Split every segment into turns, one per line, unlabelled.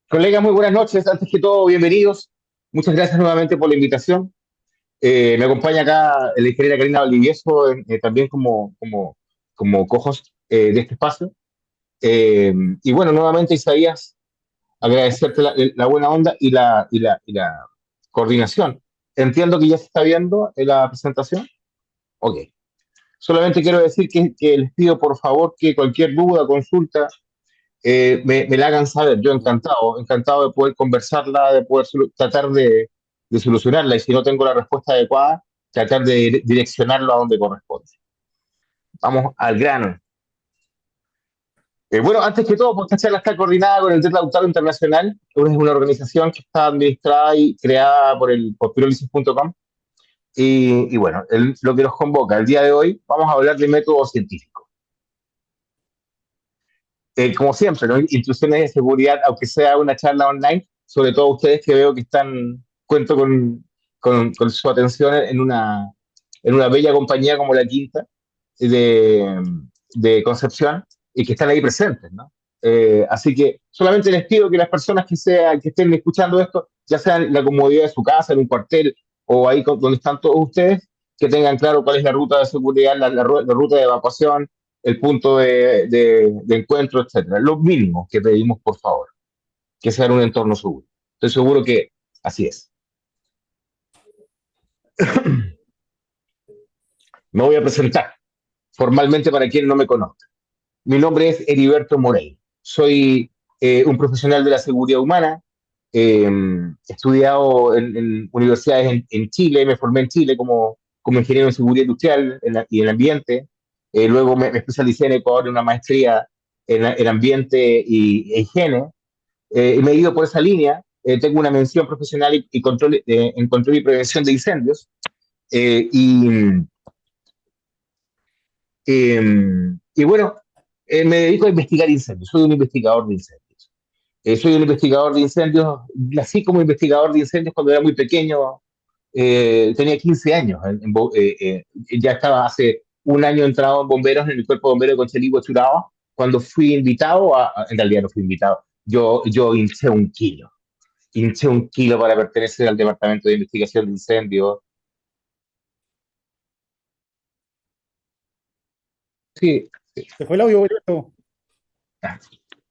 Colegas, muy buenas noches. Antes que todo, bienvenidos. Muchas gracias nuevamente por la invitación. Me acompaña acá la ingeniera Karina Valdivieso, también como co-host de este espacio. Y bueno, nuevamente, Isaías, agradecerte la buena onda y la coordinación. Entiendo que ya se está viendo la presentación. Ok. Solamente quiero decir que les pido por favor que cualquier duda, consulta, me la hagan saber. Yo encantado, encantado de poder conversarla, de poder tratar de solucionarla y si no tengo la respuesta adecuada, tratar de direccionarlo a donde corresponde. Vamos al grano. Bueno, antes que todo, pues esta charla está coordinada con el Red Lautaro Internacional, que es una organización que está administrada y creada por pirolisis.com. Y bueno, lo que nos convoca el día de hoy, vamos a hablar de método científico. Como siempre, ¿no? Instrucciones de seguridad, aunque sea una charla online, sobre todo ustedes que veo que cuento con su atención en una bella compañía como la Quinta de, de Concepción y que están ahí presentes, ¿no? Así que solamente les pido que las personas que estén escuchando esto, ya sea en la comodidad de su casa, en un cuartel o ahí donde están todos ustedes, que tengan claro cuál es la ruta de seguridad, la ruta de evacuación, el punto de encuentro, etcétera. Lo mínimo que pedimos, por favor, que sea en un entorno seguro. Estoy seguro que así es. Me voy a presentar formalmente para quien no me conozca. Mi nombre es Heriberto Morey. Soy un profesional de la seguridad humana. He estudiado en universidades en Chile, me formé en Chile como ingeniero en seguridad industrial y en ambiente. Luego me especialicé en Ecuador en una maestría en ambiente e higiene. Y me he ido por esa línea. Tengo una mención profesional y control, en control y prevención de incendios. Eh, y, y bueno, me dedico a investigar incendios. Soy un investigador de incendios. Soy un investigador de incendios. Nací como investigador de incendios cuando era muy pequeño. Tenía 15 años. Ya estaba hace un año entrado en bomberos en el cuerpo de bomberos de Conchalí, Churaba, cuando fui invitado en realidad no fui invitado. Yo hinché un kilo para pertenecer al Departamento de Investigación de Incendios. Sí, sí.
Se fue el audio, Alberto.
Ah,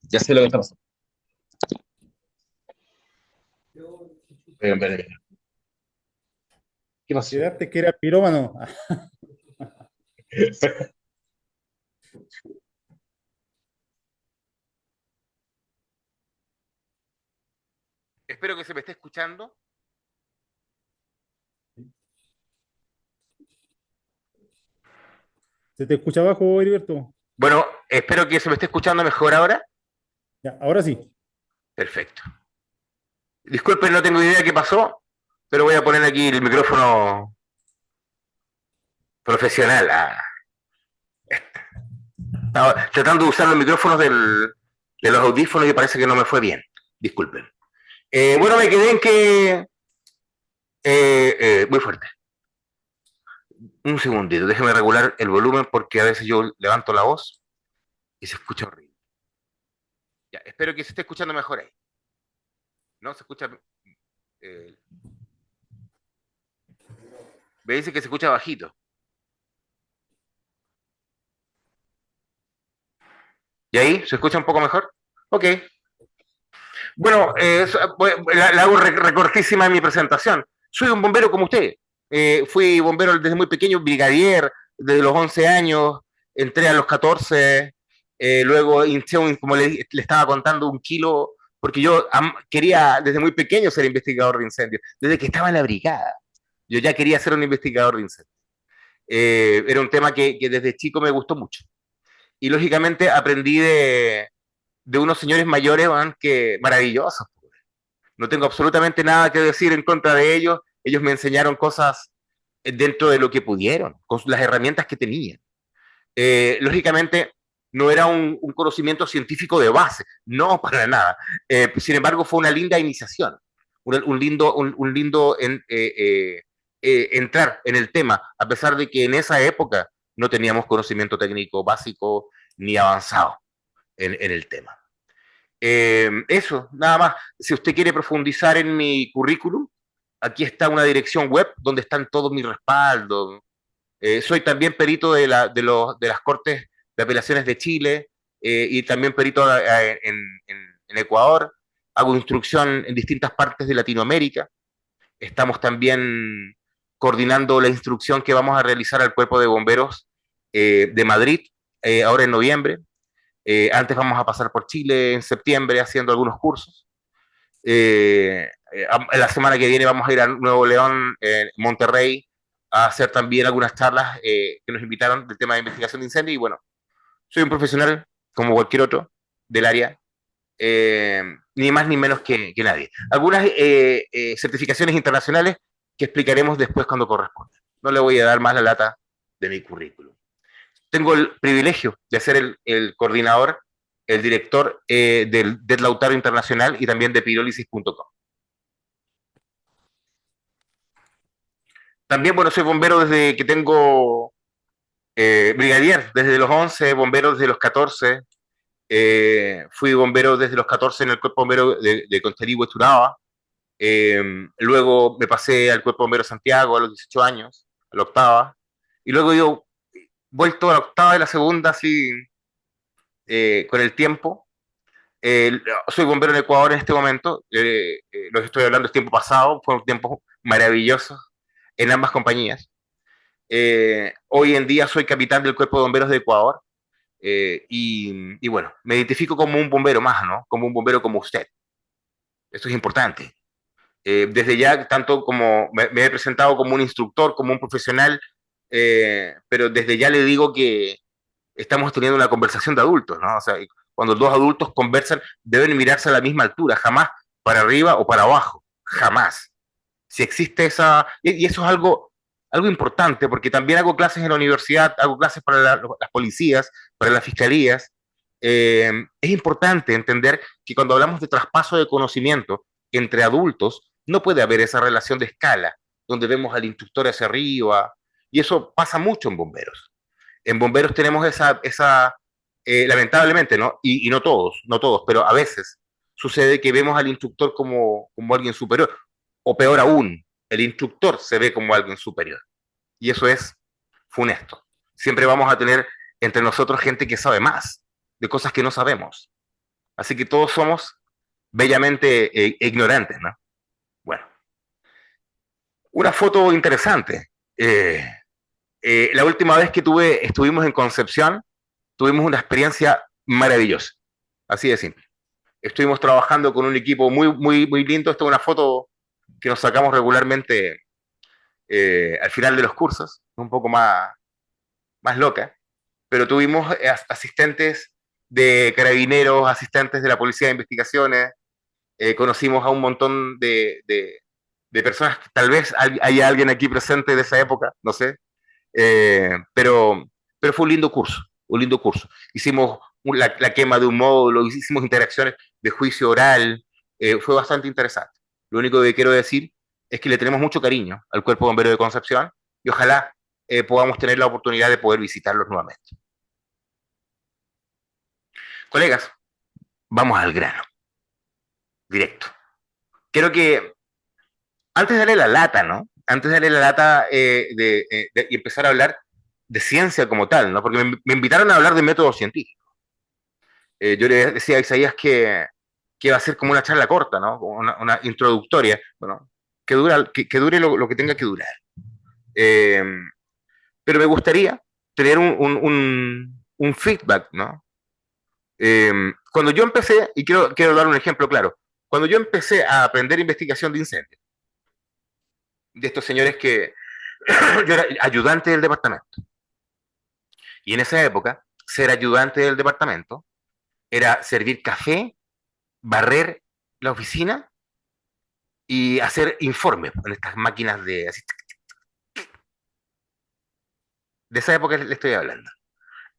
ya sé lo que está pasando. Espera. ¿Qué pasó?
Quedaste que era pirómano.
Espero que se me esté escuchando.
¿Se te escucha abajo, Alberto?
Bueno, espero que se me esté escuchando mejor ahora.
Ya, ahora sí.
Perfecto. Disculpen, no tengo idea de qué pasó, pero voy a poner aquí el micrófono profesional. Estaba tratando de usar los micrófonos de los audífonos y parece que no me fue bien. Disculpen. Bueno, me quedé en que... muy fuerte. Un segundito, déjeme regular el volumen porque a veces yo levanto la voz y se escucha horrible. Ya, espero que se esté escuchando mejor ahí. ¿No? Se escucha... Eh, me dice que se escucha bajito. ¿Y ahí? ¿Se escucha un poco mejor? Ok. Bueno, la hago recortísima en mi presentación. Soy un bombero como usted. Fui bombero desde muy pequeño, brigadier, desde los 11 años, entré a los 14, luego hinché, como le estaba contando, un kilo, porque yo quería desde muy pequeño ser investigador de incendios, desde que estaba en la brigada. Yo ya quería ser un investigador de incendios. Era un tema que desde chico me gustó mucho. Y lógicamente aprendí de unos señores mayores, man, que maravillosos. No tengo absolutamente nada que decir en contra de ellos. Ellos me enseñaron cosas dentro de lo que pudieron, con las herramientas que tenían. Lógicamente, no era un conocimiento científico de base, no para nada. Sin embargo, fue una linda iniciación, un lindo entrar en el tema, a pesar de que en esa época no teníamos conocimiento técnico básico ni avanzado en el tema. Eso, nada más. Si usted quiere profundizar en mi currículum, aquí está una dirección web donde están todos mis respaldos. Soy también perito de las Cortes de Apelaciones de Chile y también perito en Ecuador. Hago instrucción en distintas partes de Latinoamérica. Estamos también coordinando la instrucción que vamos a realizar al Cuerpo de Bomberos de Madrid ahora en noviembre. Antes vamos a pasar por Chile en septiembre haciendo algunos cursos. La semana que viene vamos a ir a Nuevo León, Monterrey, a hacer también algunas charlas que nos invitaron del tema de investigación de incendios. Y bueno, soy un profesional como cualquier otro del área, ni más ni menos que nadie. Algunas certificaciones internacionales que explicaremos después cuando corresponda. No le voy a dar más la lata de mi currículum. Tengo el privilegio de ser el coordinador, el director del Lautaro Internacional y también de pirólisis.com. También, bueno, soy bombero desde que tengo brigadier, desde los 11, bombero desde los 14, fui bombero desde los 14 en el Cuerpo Bombero de Consterigüe, Turaba, luego me pasé al Cuerpo Bombero Santiago a los 18 años, a la octava, y luego yo vuelto a la octava y la segunda así con el tiempo. Soy bombero en Ecuador en este momento, lo que estoy hablando es tiempo pasado, fueron tiempos maravillosos en ambas compañías. Hoy en día soy capitán del Cuerpo de Bomberos de Ecuador y bueno, me identifico como un bombero más, ¿no? Como un bombero como usted. Esto es importante. Desde ya, tanto como me he presentado como un instructor, como un profesional, pero desde ya le digo que estamos teniendo una conversación de adultos, ¿no? O sea, cuando dos adultos conversan, deben mirarse a la misma altura, jamás para arriba o para abajo, jamás. Si existe esa, y eso es algo importante, porque también hago clases en la universidad, hago clases para las policías, para las fiscalías. Es importante entender que cuando hablamos de traspaso de conocimiento entre adultos, no puede haber esa relación de escala, donde vemos al instructor hacia arriba, y eso pasa mucho en bomberos. En bomberos tenemos lamentablemente, ¿no? Y no todos, no todos, pero a veces sucede que vemos al instructor como alguien superior, o peor aún, el instructor se ve como alguien superior. Y eso es funesto. Siempre vamos a tener entre nosotros gente que sabe más de cosas que no sabemos. Así que todos somos bellamente ignorantes, ¿no? Bueno, una foto interesante. La última vez que estuvimos en Concepción, tuvimos una experiencia maravillosa. Así de simple. Estuvimos trabajando con un equipo muy, muy, muy lindo. Esta es una foto que nos sacamos regularmente al final de los cursos, un poco más loca, pero tuvimos asistentes de carabineros, asistentes de la Policía de Investigaciones, conocimos a un montón de personas, tal vez haya alguien aquí presente de esa época, no sé, pero fue un lindo curso, un lindo curso. Hicimos la quema de un módulo, hicimos interacciones de juicio oral, fue bastante interesante. Lo único que quiero decir es que le tenemos mucho cariño al Cuerpo Bombero de Concepción y ojalá podamos tener la oportunidad de poder visitarlos nuevamente. Colegas, vamos al grano, directo. Quiero que, antes de darle la lata, ¿no? Antes de darle la lata y empezar a hablar de ciencia como tal, ¿no? Porque me invitaron a hablar de métodos científicos. Yo le decía a Isaías que va a ser como una charla corta, ¿no? Como una introductoria, bueno, que dure lo que tenga que durar. Eh, pero me gustaría tener un feedback, ¿no? Cuando yo empecé, y quiero dar un ejemplo claro, cuando yo empecé a aprender investigación de incendios, de estos señores que yo era ayudante del departamento, y en esa época, ser ayudante del departamento era servir café, barrer la oficina y hacer informes con estas máquinas de esa época le estoy hablando.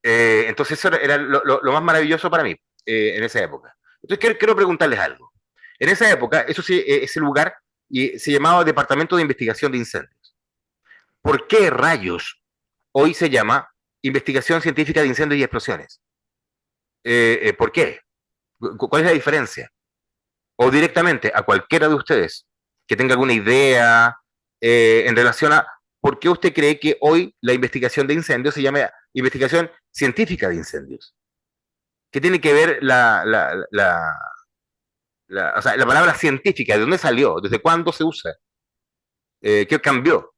Entonces eso era lo más maravilloso para mí en esa época. Entonces quiero preguntarles algo. En esa época, eso sí, ese lugar se llamaba Departamento de Investigación de Incendios. ¿Por qué rayos hoy se llama Investigación Científica de Incendios y Explosiones? ¿Por qué? ¿Cuál es la diferencia? O directamente a cualquiera de ustedes que tenga alguna idea en relación a por qué usted cree que hoy la investigación de incendios se llama investigación científica de incendios. ¿Qué tiene que ver o sea, la palabra científica? ¿De dónde salió? ¿Desde cuándo se usa? ¿Qué cambió?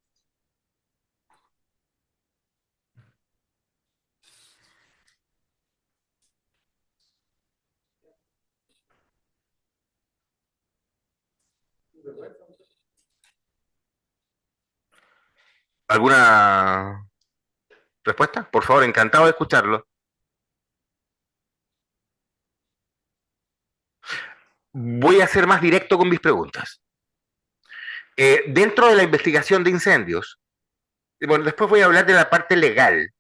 ¿Alguna respuesta? Por favor, encantado de escucharlo. Voy a ser más directo con mis preguntas. Dentro de la investigación de incendios, bueno, después voy a hablar de la parte legal,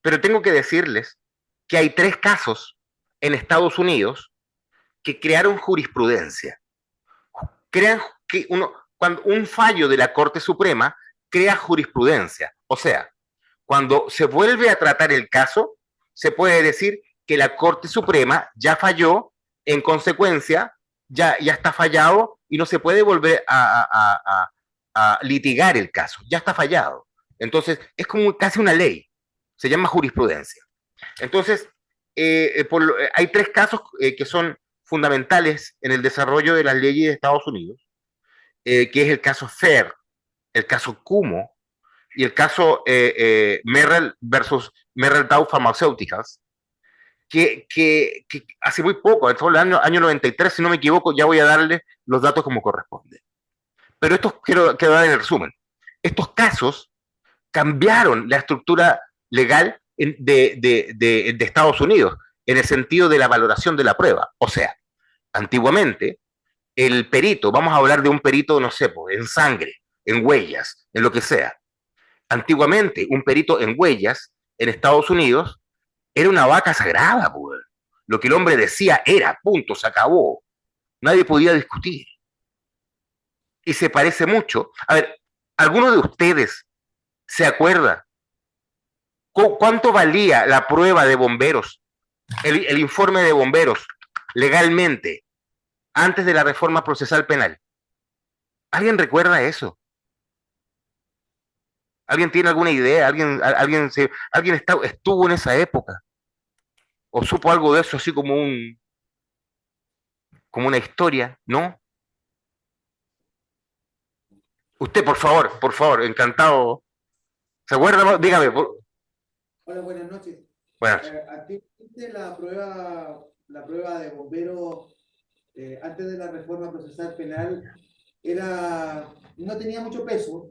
pero tengo que decirles que hay tres casos en Estados Unidos que crearon jurisprudencia. Crean que cuando un fallo de la Corte Suprema crea jurisprudencia. O sea, cuando se vuelve a tratar el caso, se puede decir que la Corte Suprema ya falló, en consecuencia, ya está fallado y no se puede volver a litigar el caso, ya está fallado. Entonces, es como casi una ley, se llama jurisprudencia. Entonces, hay tres casos que son fundamentales en el desarrollo de las leyes de Estados Unidos, que es el caso Fair, el caso Cumo y el caso Merrell versus Merrell Dow Pharmaceuticals, que hace muy poco, en todo el año 93, si no me equivoco, ya voy a darle los datos como corresponde. Pero estos quiero dar en el resumen. Estos casos cambiaron la estructura legal de Estados Unidos en el sentido de la valoración de la prueba. O sea, antiguamente, el perito, vamos a hablar de un perito, no sé, en sangre, en huellas, en lo que sea. Antiguamente, un perito en huellas en Estados Unidos era una vaca sagrada, pues. Lo que el hombre decía era, punto, se acabó. Nadie podía discutir. Y se parece mucho. A ver, ¿alguno de ustedes se acuerda cuánto valía la prueba de bomberos, el informe de bomberos, legalmente, antes de la reforma procesal penal? ¿Alguien recuerda eso? ¿Alguien tiene alguna idea? ¿Alguien estuvo en esa época? ¿O supo algo de eso así como una historia? ¿No? Usted, por favor, encantado. ¿Se acuerda? Dígame.
Hola, buenas noches.
Bueno,
Antiguamente la prueba de bomberos antes de la reforma procesal penal no tenía mucho peso,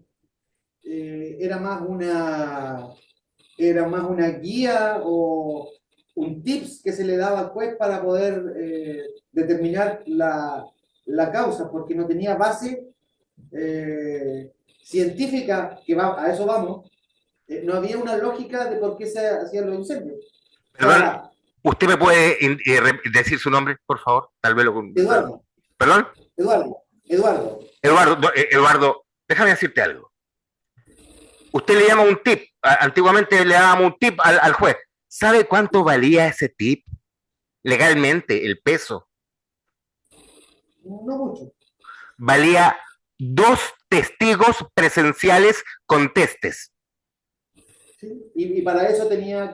era era más una guía o un tips que se le daba al juez para poder determinar la causa, porque no tenía base científica, a eso vamos. No había una lógica de por qué se hacían los incendios.
perdón, ¿usted me puede decir su nombre, por favor? Tal vez lo...
Eduardo,
¿Perdón?
Eduardo.
Eduardo, déjame decirte algo. Usted le llama un tip, antiguamente le dábamos un tip al juez. ¿Sabe cuánto valía ese tip legalmente, el peso?
No mucho.
Valía 2 testigos presenciales con testes.
¿Sí? Y para eso tenía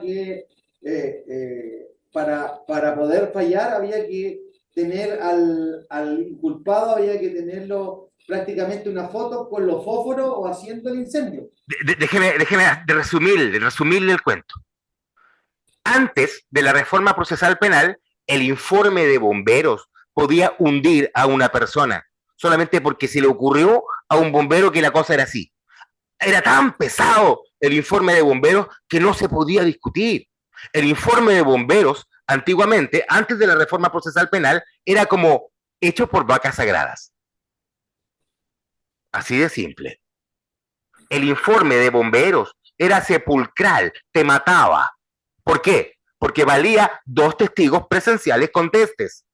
para poder fallar, había que tener al inculpado, había que tenerlo prácticamente una foto con los fósforos o haciendo el incendio.
Déjeme resumirle el cuento. Antes de la reforma procesal penal, el informe de bomberos podía hundir a una persona solamente porque se le ocurrió a un bombero que la cosa era así. Era tan pesado el informe de bomberos que no se podía discutir. El informe de bomberos, antiguamente, antes de la reforma procesal penal, era como hecho por vacas sagradas. Así de simple. El informe de bomberos era sepulcral, te mataba. ¿Por qué? Porque valía 2 testigos presenciales con testes.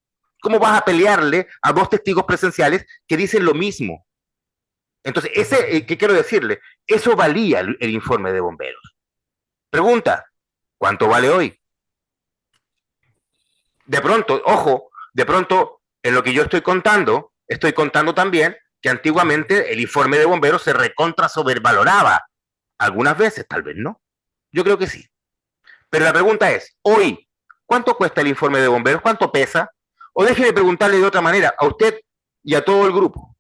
¿Cómo vas a pelearle a 2 testigos presenciales que dicen lo mismo? Entonces, ¿qué quiero decirle? Eso valía el informe de bomberos. Pregunta, ¿cuánto vale hoy? De pronto, ojo, de pronto, en lo que yo estoy contando también que antiguamente el informe de bomberos se recontra sobrevaloraba. Algunas veces, tal vez no. Yo creo que sí. Pero la pregunta es, hoy, ¿cuánto cuesta el informe de bomberos? ¿Cuánto pesa? O déjeme preguntarle de otra manera, a usted y a todo el grupo,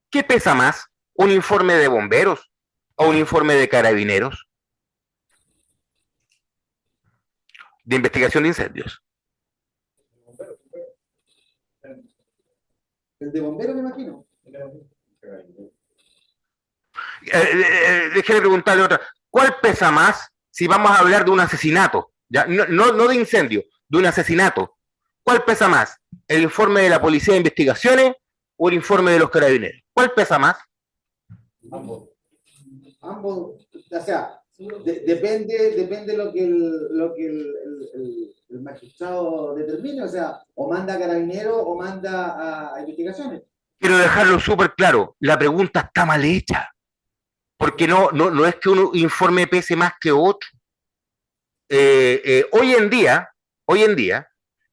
¿qué pesa más? ¿Un informe de bomberos o un informe de carabineros de investigación de incendios?
El de bombero, me imagino.
Déjeme preguntarle otra. ¿Cuál pesa más si vamos a hablar de un asesinato? ¿Ya? No de incendio, de un asesinato. ¿Cuál pesa más? ¿El informe de la Policía de Investigaciones o el informe de los carabineros? ¿Cuál pesa más?
Ambos. Ambos, o sea, depende lo que el magistrado determine, o sea, o manda a carabineros o manda a investigaciones.
Quiero dejarlo súper claro, la pregunta está mal hecha, porque no es que un informe pese más que otro. Hoy en día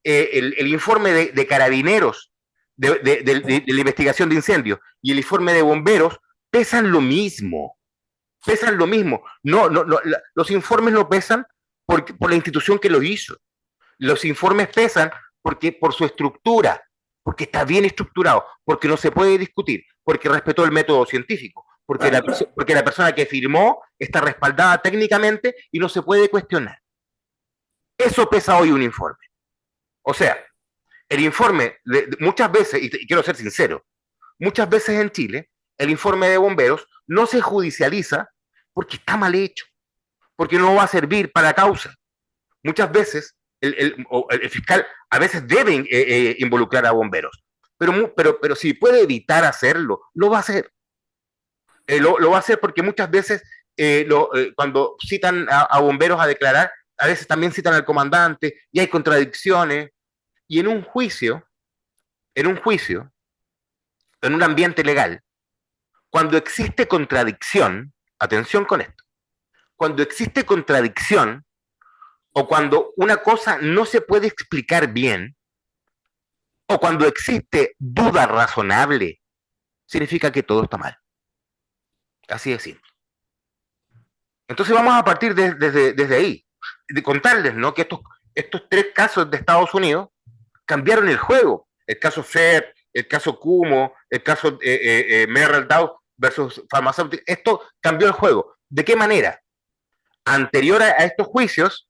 el informe de carabineros de la investigación de incendios y el informe de bomberos pesan lo mismo, pesan lo mismo. Los informes no pesan por la institución que lo hizo. Los informes pesan por su estructura, porque está bien estructurado, porque no se puede discutir, porque respetó el método científico, porque la persona que firmó está respaldada técnicamente y no se puede cuestionar. Eso pesa hoy un informe. O sea, el informe, muchas veces, y quiero ser sincero, muchas veces en Chile, el informe de bomberos no se judicializa porque está mal hecho, porque no va a servir para la causa. Muchas veces el fiscal a veces debe involucrar a bomberos, pero si puede evitar hacerlo, lo va a hacer. Lo va a hacer porque muchas veces cuando citan a bomberos a declarar, a veces también citan al comandante y hay contradicciones. Y en un juicio, en un ambiente legal, cuando existe contradicción, atención con esto, cuando existe contradicción o cuando una cosa no se puede explicar bien, o cuando existe duda razonable, significa que todo está mal. Así de simple. Entonces vamos a partir desde ahí, de contarles, ¿no? Que estos tres casos de Estados Unidos cambiaron el juego. El caso Fed, el caso Cuomo, el caso Merrill Dow versus Pharmaceutical. Esto cambió el juego. ¿De qué manera? Anterior a estos juicios,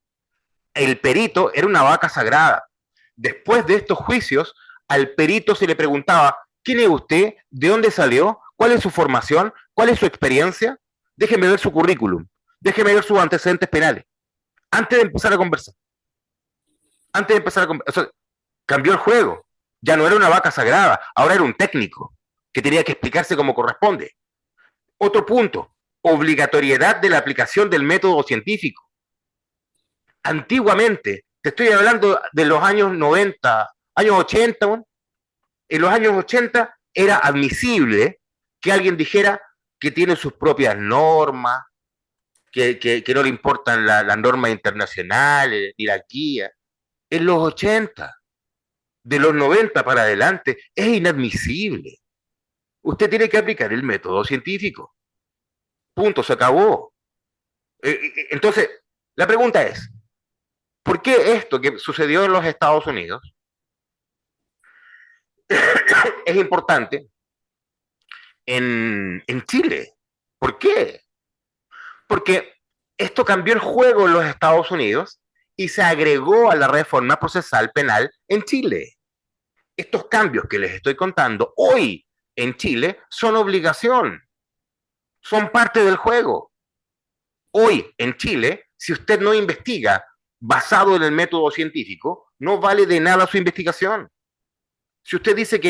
el perito era una vaca sagrada. Después de estos juicios, al perito se le preguntaba, ¿quién es usted? ¿De dónde salió? ¿Cuál es su formación? ¿Cuál es su experiencia? Déjeme ver su currículum. Déjeme ver sus antecedentes penales. Antes de empezar a conversar. Antes de empezar a conversar. O sea, cambió el juego. Ya no era una vaca sagrada, ahora era un técnico que tenía que explicarse como corresponde. Otro punto, obligatoriedad de la aplicación del método científico. Antiguamente, te estoy hablando de los años 90, años 80, ¿no? En los años 80 era admisible que alguien dijera que tiene sus propias normas, que no le importan las normas internacionales ni la guía. En los 80, de los 90 para adelante, es inadmisible. Usted tiene que aplicar el método científico. Punto, se acabó. Entonces, la pregunta es, ¿por qué esto que sucedió en los Estados Unidos es importante en Chile? ¿Por qué? Porque esto cambió el juego en los Estados Unidos y se agregó a la reforma procesal penal en Chile. Estos cambios que les estoy contando hoy en Chile son obligación, son parte del juego. Hoy en Chile, si usted no investiga basado en el método científico, no vale de nada su investigación. Si usted dice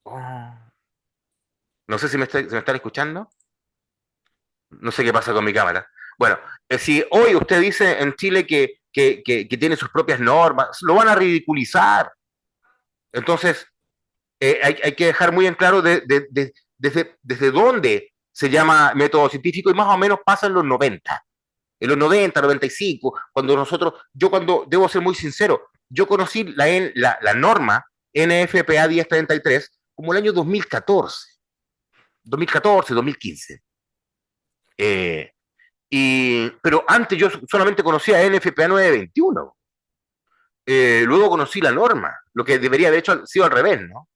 oh, no sé si se me están escuchando, no sé qué pasa con mi cámara. Bueno, si hoy usted dice en Chile que tiene sus propias normas, lo van a ridiculizar. Entonces, hay que dejar muy en claro desde dónde se llama método científico y más o menos pasa en los 90. en los 90, 95, cuando debo ser muy sincero, yo conocí la norma NFPA 1033 como el año 2014, 2015. Eh, pero antes yo solamente conocía NFPA 921. Luego conocí la norma, lo que debería haber sido al revés, ¿no?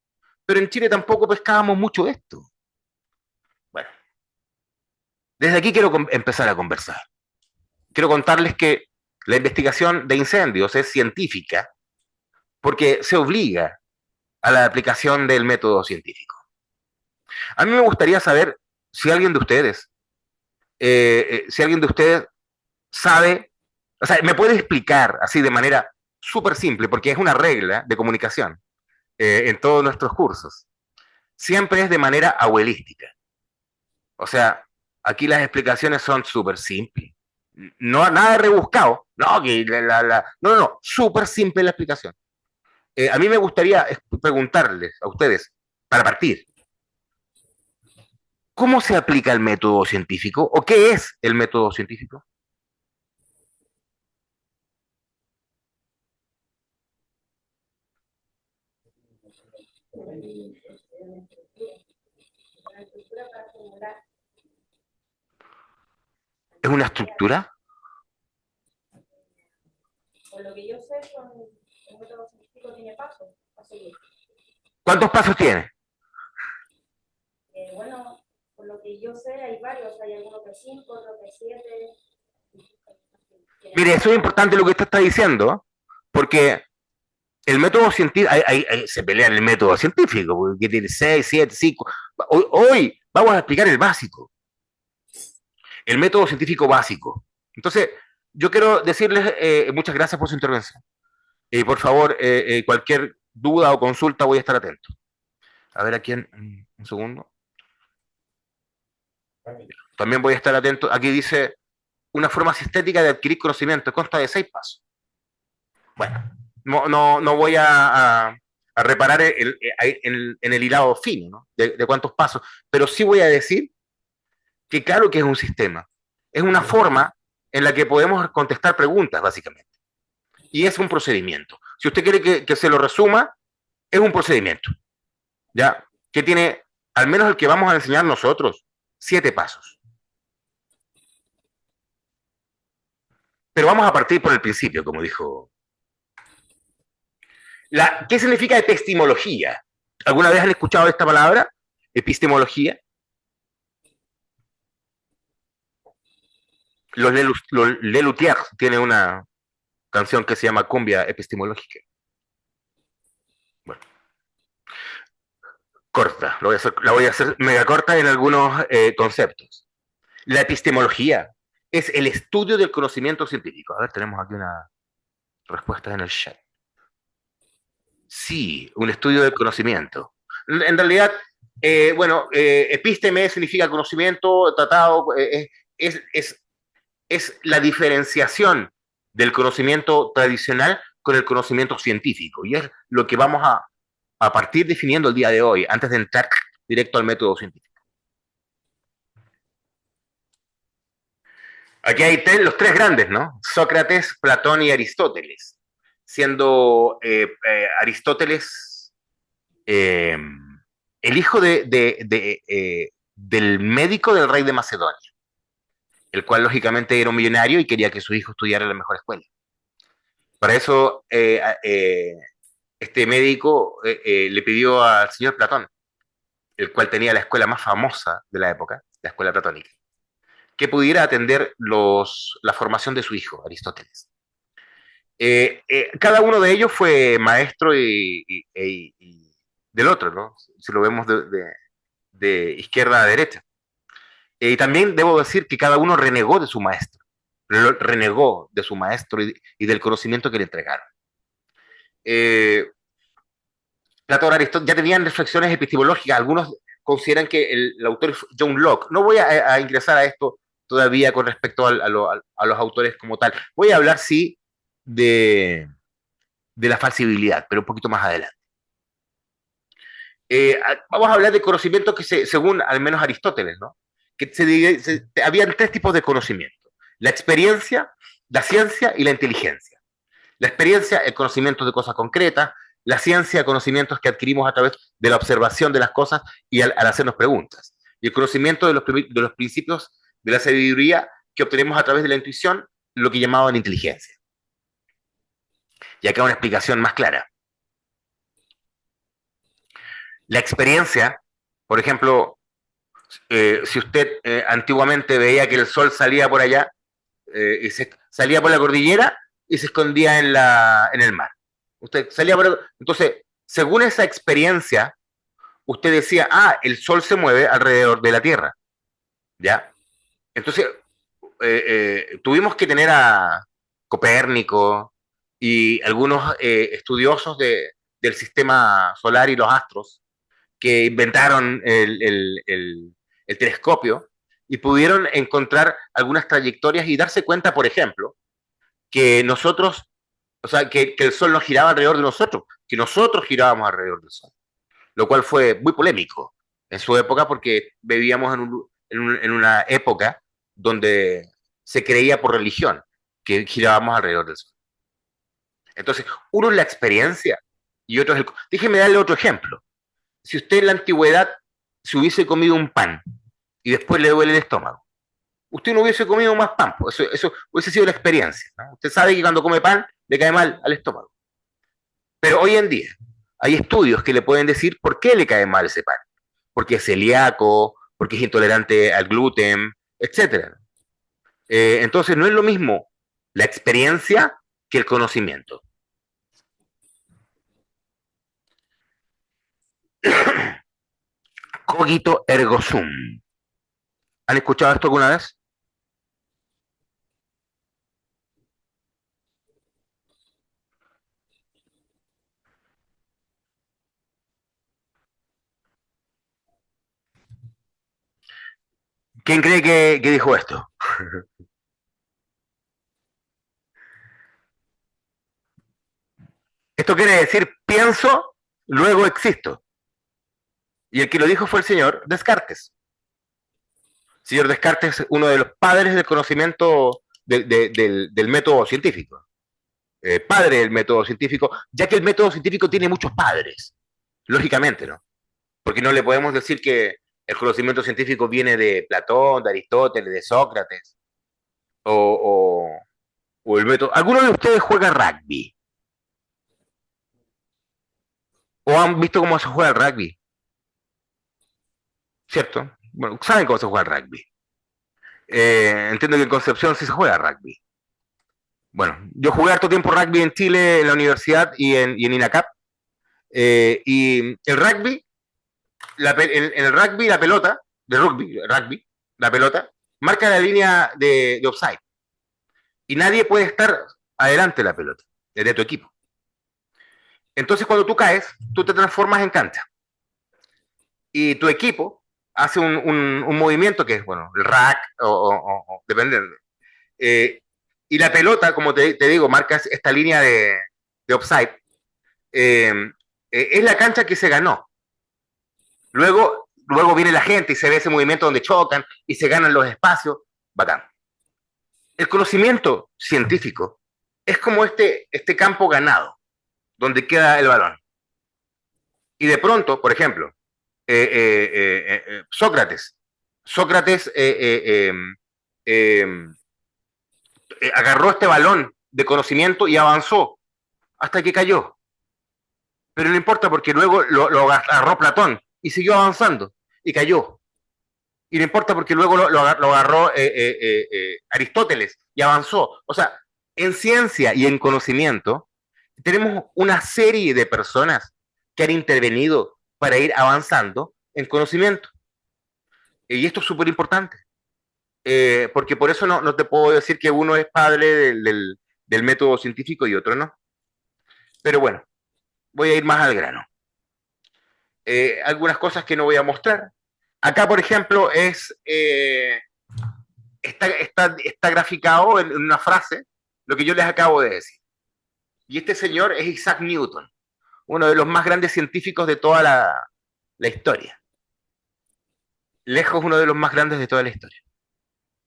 Pero en Chile tampoco pescábamos mucho esto. Bueno, desde aquí quiero empezar a conversar. Quiero contarles que la investigación de incendios es científica porque se obliga a la aplicación del método científico. A mí me gustaría saber si alguien de ustedes, sabe, o sea, me puede explicar así de manera súper simple, porque es una regla de comunicación en todos nuestros cursos. Siempre es de manera abuelística. O sea, aquí las explicaciones son súper simples. No, nada de rebuscado. No, no, súper simple la explicación. A mí me gustaría preguntarles a ustedes, para partir, ¿cómo se aplica el método científico? ¿O qué es el método científico? ¿Es una estructura?
Por lo que yo sé, el método científico tiene pasos a seguir.
¿Cuántos pasos tiene?
Bueno, por lo que yo sé, hay varios. Hay algunos que 5, otros que 7.
Mire, eso es importante lo que usted está diciendo, porque el método científico, se pelea en el método científico, que tiene 6, 7, 5. Hoy vamos a explicar el básico, el método científico básico. Entonces, yo quiero decirles muchas gracias por su intervención. Por favor, cualquier duda o consulta voy a estar atento. A ver aquí un segundo. También voy a estar atento. Aquí dice una forma sintética de adquirir conocimiento. Consta de 6 pasos. Bueno, no voy a reparar en el hilado fino, ¿no? De cuántos pasos, pero sí voy a decir que claro que es un sistema. Es una forma en la que podemos contestar preguntas, básicamente. Y es un procedimiento. Si usted quiere que se lo resuma, es un procedimiento, ¿ya? Que tiene, al menos el que vamos a enseñar nosotros, 7 pasos. Pero vamos a partir por el principio, como dijo. ¿Qué significa epistemología? ¿Alguna vez han escuchado esta palabra? Epistemología. Los Lelutier tienen una canción que se llama Cumbia Epistemológica. Bueno, corta, la voy a hacer mega corta en algunos conceptos. La epistemología es el estudio del conocimiento científico. A ver, tenemos aquí una respuesta en el chat. Sí, un estudio del conocimiento. En realidad, episteme significa conocimiento, tratado, es la diferenciación del conocimiento tradicional con el conocimiento científico. Y es lo que vamos a partir definiendo el día de hoy, antes de entrar directo al método científico. Aquí hay los 3 grandes, ¿no? Sócrates, Platón y Aristóteles. Siendo Aristóteles el hijo del médico del rey de Macedonia, el cual lógicamente era un millonario y quería que su hijo estudiara en la mejor escuela. Para eso, este médico le pidió al señor Platón, el cual tenía la escuela más famosa de la época, la escuela platónica, que pudiera atender la formación de su hijo, Aristóteles. Cada uno de ellos fue maestro y del otro, ¿no? Si lo vemos de izquierda a derecha. Y también debo decir que cada uno renegó de su maestro, renegó de su maestro y del conocimiento que le entregaron. Platón, Aristóteles ya tenían reflexiones epistemológicas, algunos consideran que el autor es John Locke. No voy a ingresar a esto todavía con respecto a los autores como tal. Voy a hablar, sí, de la falsibilidad, pero un poquito más adelante. Vamos a hablar de conocimiento que según al menos Aristóteles, ¿no? Que habían 3 tipos de conocimiento. La experiencia, la ciencia y la inteligencia. La experiencia, el conocimiento de cosas concretas, la ciencia, conocimientos que adquirimos a través de la observación de las cosas y al hacernos preguntas. Y el conocimiento de los principios de la sabiduría que obtenemos a través de la intuición, lo que llamaban inteligencia. Y acá una explicación más clara. La experiencia, por ejemplo, si usted antiguamente veía que el sol salía por allá, salía por la cordillera y se escondía en el mar. Usted salía por... Entonces, según esa experiencia, usted decía, ah, el sol se mueve alrededor de la Tierra. ¿Ya? Entonces, tuvimos que tener a Copérnico y algunos estudiosos del sistema solar y los astros que inventaron el telescopio y pudieron encontrar algunas trayectorias y darse cuenta, por ejemplo, que nosotros, o sea, que el Sol no giraba alrededor de nosotros, que nosotros girábamos alrededor del Sol, lo cual fue muy polémico en su época porque vivíamos en una época donde se creía por religión que girábamos alrededor del Sol. Entonces, uno es la experiencia y otro es el... Déjeme darle otro ejemplo. Si usted en la antigüedad se hubiese comido un pan y después le duele el estómago, usted no hubiese comido más pan, pues eso hubiese sido la experiencia, ¿no? Usted sabe que cuando come pan le cae mal al estómago. Pero hoy en día hay estudios que le pueden decir por qué le cae mal ese pan. Porque es celíaco, porque es intolerante al gluten, etc. Entonces no es lo mismo la experiencia que el conocimiento. Cogito ergo sum. ¿Han escuchado esto alguna vez? ¿Quién cree que dijo esto? Esto quiere decir pienso, luego existo. Y el que lo dijo fue el señor Descartes. El señor Descartes es uno de los padres del conocimiento del método científico. Padre del método científico, ya que el método científico tiene muchos padres, lógicamente, ¿no? Porque no le podemos decir que el conocimiento científico viene de Platón, de Aristóteles, de Sócrates, o, o el método... ¿Alguno de ustedes juega rugby? ¿O han visto cómo se juega el rugby? ¿Cierto? Bueno, saben cómo se juega el rugby. Entiendo que en Concepción sí se juega rugby. Bueno, yo jugué harto tiempo rugby en Chile, en la universidad y en INACAP. Y el rugby, en el rugby, la pelota, de rugby, la pelota, marca la línea de offside. Y nadie puede estar adelante de la pelota, de tu equipo. Entonces, cuando tú caes, tú te transformas en cancha. Y tu equipo hace un movimiento que es, bueno, el rack, depende. Y la pelota, como te digo, marca esta línea de offside. Es la cancha que se ganó. Luego viene la gente y se ve ese movimiento donde chocan y se ganan los espacios. Bacán. El conocimiento científico es como este campo ganado, donde queda el balón. Y de pronto, por ejemplo, Sócrates agarró este balón de conocimiento y avanzó hasta que cayó. Pero no importa porque luego lo agarró Platón y siguió avanzando y cayó. Y no importa porque luego lo agarró Aristóteles y avanzó. O sea, en ciencia y en conocimiento tenemos una serie de personas que han intervenido para ir avanzando en conocimiento. Y esto es súper importante. Porque por eso no te puedo decir que uno es padre del método científico y otro no. Pero bueno, voy a ir más al grano. Algunas cosas que no voy a mostrar. Acá, por ejemplo, está graficado en una frase lo que yo les acabo de decir. Y este señor es Isaac Newton, uno de los más grandes científicos de toda la historia. Lejos uno de los más grandes de toda la historia.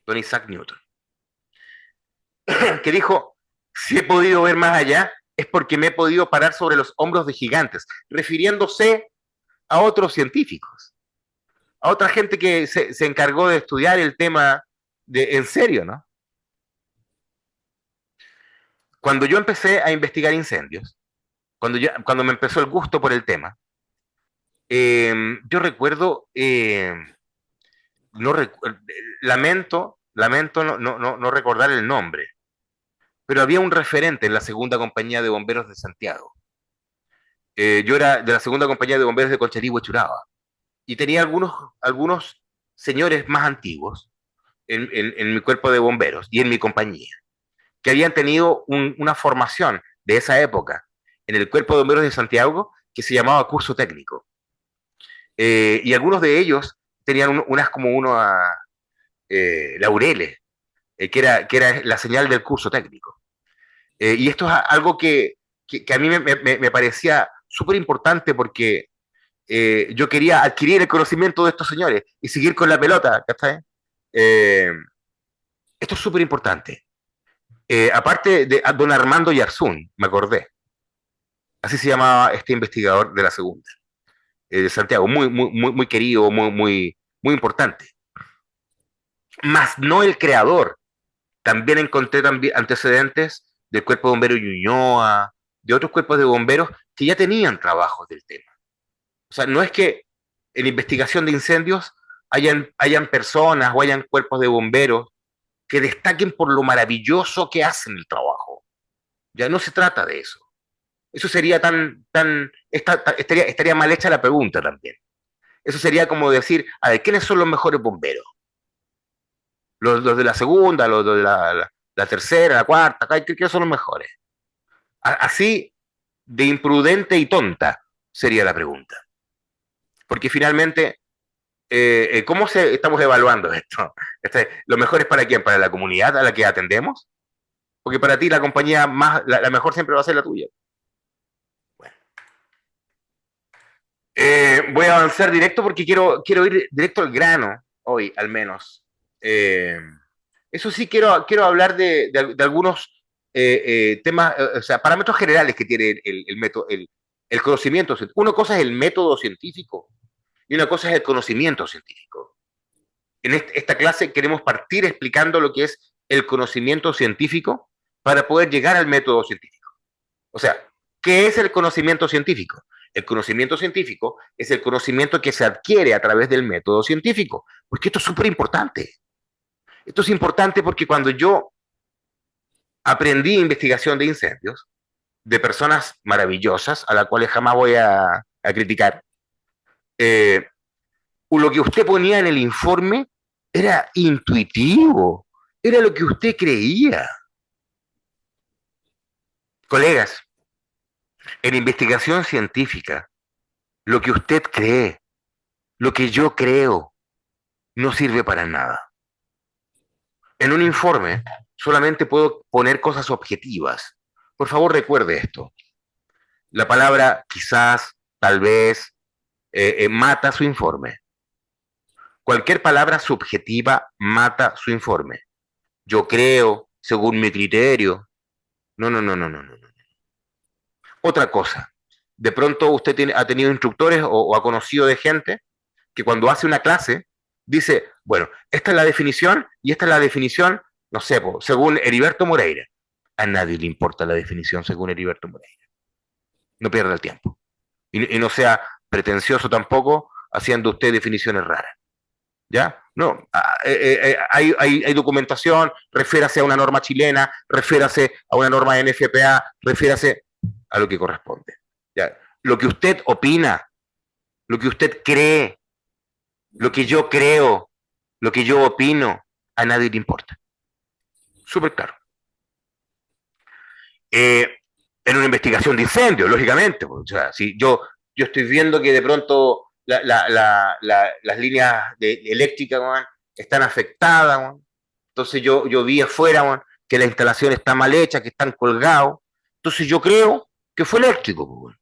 Don Isaac Newton. que dijo, si he podido ver más allá, es porque me he podido parar sobre los hombros de gigantes, refiriéndose a otros científicos, a otra gente que se encargó de estudiar el tema en serio, ¿no? Cuando yo empecé a investigar incendios, cuando me empezó el gusto por el tema, yo recuerdo, no lamento no recordar el nombre, pero había un referente en la segunda compañía de bomberos de Santiago. Yo era de la segunda compañía de bomberos de Conchalí, Huechuraba, y tenía algunos señores más antiguos en mi cuerpo de bomberos y en mi compañía, que habían tenido una formación de esa época en el cuerpo de bomberos de Santiago que se llamaba curso técnico. Y algunos de ellos tenían unos laureles, que era la señal del curso técnico. Y esto es algo que a mí me parecía súper importante porque yo quería adquirir el conocimiento de estos señores y seguir con la pelota, ¿cachai? Eh, Esto es súper importante. Aparte de don Armando Yarzún, me acordé. Así se llamaba este investigador de la segunda, de Santiago, muy querido, muy importante. Más no el creador. También encontré antecedentes del cuerpo de bomberos Ñuñoa, de otros cuerpos de bomberos que ya tenían trabajos del tema. O sea, no es que en investigación de incendios hayan personas o hayan cuerpos de bomberos que destaquen por lo maravilloso que hacen el trabajo. Ya no se trata de eso. Eso sería estaría mal hecha la pregunta también. Eso sería como decir, a ver, ¿quiénes son los mejores bomberos? Los de la segunda, los de la tercera, la cuarta, ¿quiénes son los mejores? Así de imprudente y tonta sería la pregunta. Porque finalmente, ¿cómo estamos evaluando esto? ¿Lo mejor es para quién? ¿Para la comunidad a la que atendemos? Porque para ti la compañía la mejor siempre va a ser la tuya. Bueno. Voy a avanzar directo porque quiero ir directo al grano hoy, al menos. Eso sí, quiero hablar de algunos temas, o sea, parámetros generales que tiene el método, el conocimiento. Una cosa es el método científico y una cosa es el conocimiento científico. En esta clase queremos partir explicando lo que es el conocimiento científico para poder llegar al método científico. O sea, ¿qué es el conocimiento científico? El conocimiento científico es el conocimiento que se adquiere a través del método científico, porque esto es súper importante. Esto es importante porque cuando yo aprendí investigación de incendios, de personas maravillosas, a las cuales jamás voy a criticar, lo que usted ponía en el informe era intuitivo, era lo que usted creía. Colegas, en investigación científica, lo que usted cree, lo que yo creo, no sirve para nada. En un informe solamente puedo poner cosas objetivas. Por favor, recuerde esto. La palabra quizás, tal vez, mata su informe. Cualquier palabra subjetiva mata su informe. Yo creo, según mi criterio. No. Otra cosa. De pronto usted ha tenido instructores o ha conocido de gente que cuando hace una clase dice, bueno, esta es la definición y esta es la definición, no sé, según Heriberto Moreira. A nadie le importa la definición según Heriberto Moreira. No pierda el tiempo. Y no sea pretencioso tampoco haciendo usted definiciones raras. ¿Ya? No, hay documentación, refiérase a una norma chilena, refiérase a una norma NFPA, refiérase a lo que corresponde. ¿Ya? Lo que usted opina, lo que usted cree, lo que yo creo, lo que yo opino, a nadie le importa. Súper claro. En una investigación de incendio, lógicamente. O sea, si yo estoy viendo que de pronto las líneas eléctricas están afectadas, man. Entonces yo vi afuera, man, que la instalación está mal hecha, que están colgados. Entonces yo creo que fue eléctrico. Man.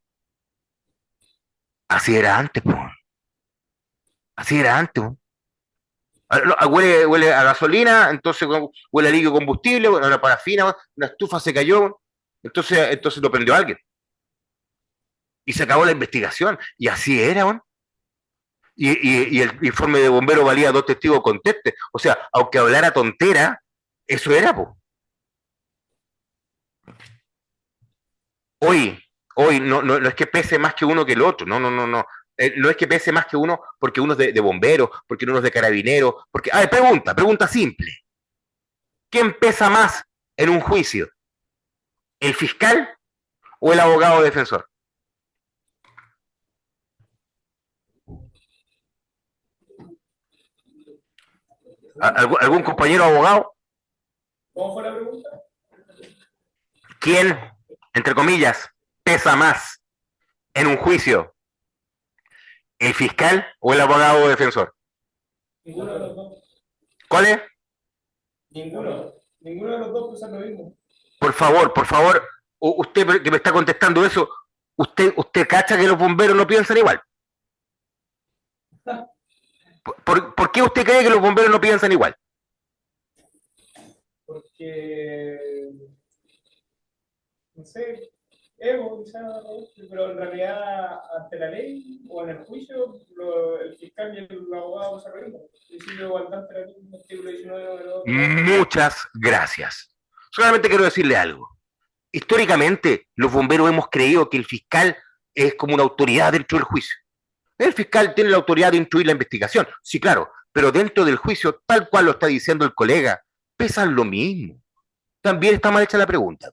Así era antes. Man. Así era antes. Man. Huele a gasolina, entonces huele a líquido combustible, bueno, a la parafina, una estufa se cayó, entonces lo prendió alguien. Y se acabó la investigación. Y así era, ¿no? Y el informe de bombero valía 2 testigos contestes. O sea, aunque hablara tontera, eso era, po. Hoy, hoy no es que pese más que uno que el otro, no. No es que pese más que uno porque uno es de bomberos, porque uno es de carabineros, porque... A ver, pregunta simple. ¿Quién pesa más en un juicio? ¿El fiscal o el abogado defensor? ¿Algún compañero abogado?
¿Cómo fue la pregunta?
¿Quién, entre comillas, pesa más en un juicio? ¿El fiscal o el abogado defensor?
Ninguno de los dos.
¿Cuál es?
Ninguno. Ninguno de los dos pesa lo mismo.
Por favor, usted que me está contestando eso, usted cacha que los bomberos no piensan igual. ¿Por qué usted cree que los bomberos no piensan igual?
Porque, no sé, ego, quizás, pero en realidad, ante la ley o en el juicio, el fiscal y el abogado se lo mismo. Principio de igualdad ante la ley, artículo 19 de los...
Muchas gracias. Solamente quiero decirle algo. Históricamente, los bomberos hemos creído que el fiscal es como una autoridad dentro del juicio. El fiscal tiene la autoridad de instruir la investigación, sí, claro, pero dentro del juicio, tal cual lo está diciendo el colega, pesan lo mismo. También está mal hecha la pregunta.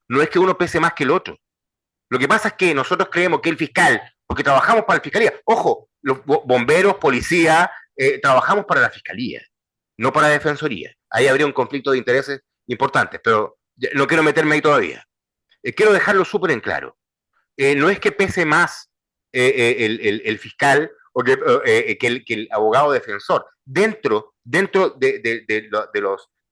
No es que uno pese más que el otro. Lo que pasa es que nosotros creemos que el fiscal, porque trabajamos para la fiscalía, ojo, los bomberos, policía, trabajamos para la fiscalía, no para la defensoría. Ahí habría un conflicto de intereses importante, pero no quiero meterme ahí todavía. Quiero dejarlo súper en claro. No es que pese más el fiscal o que el abogado defensor. Dentro de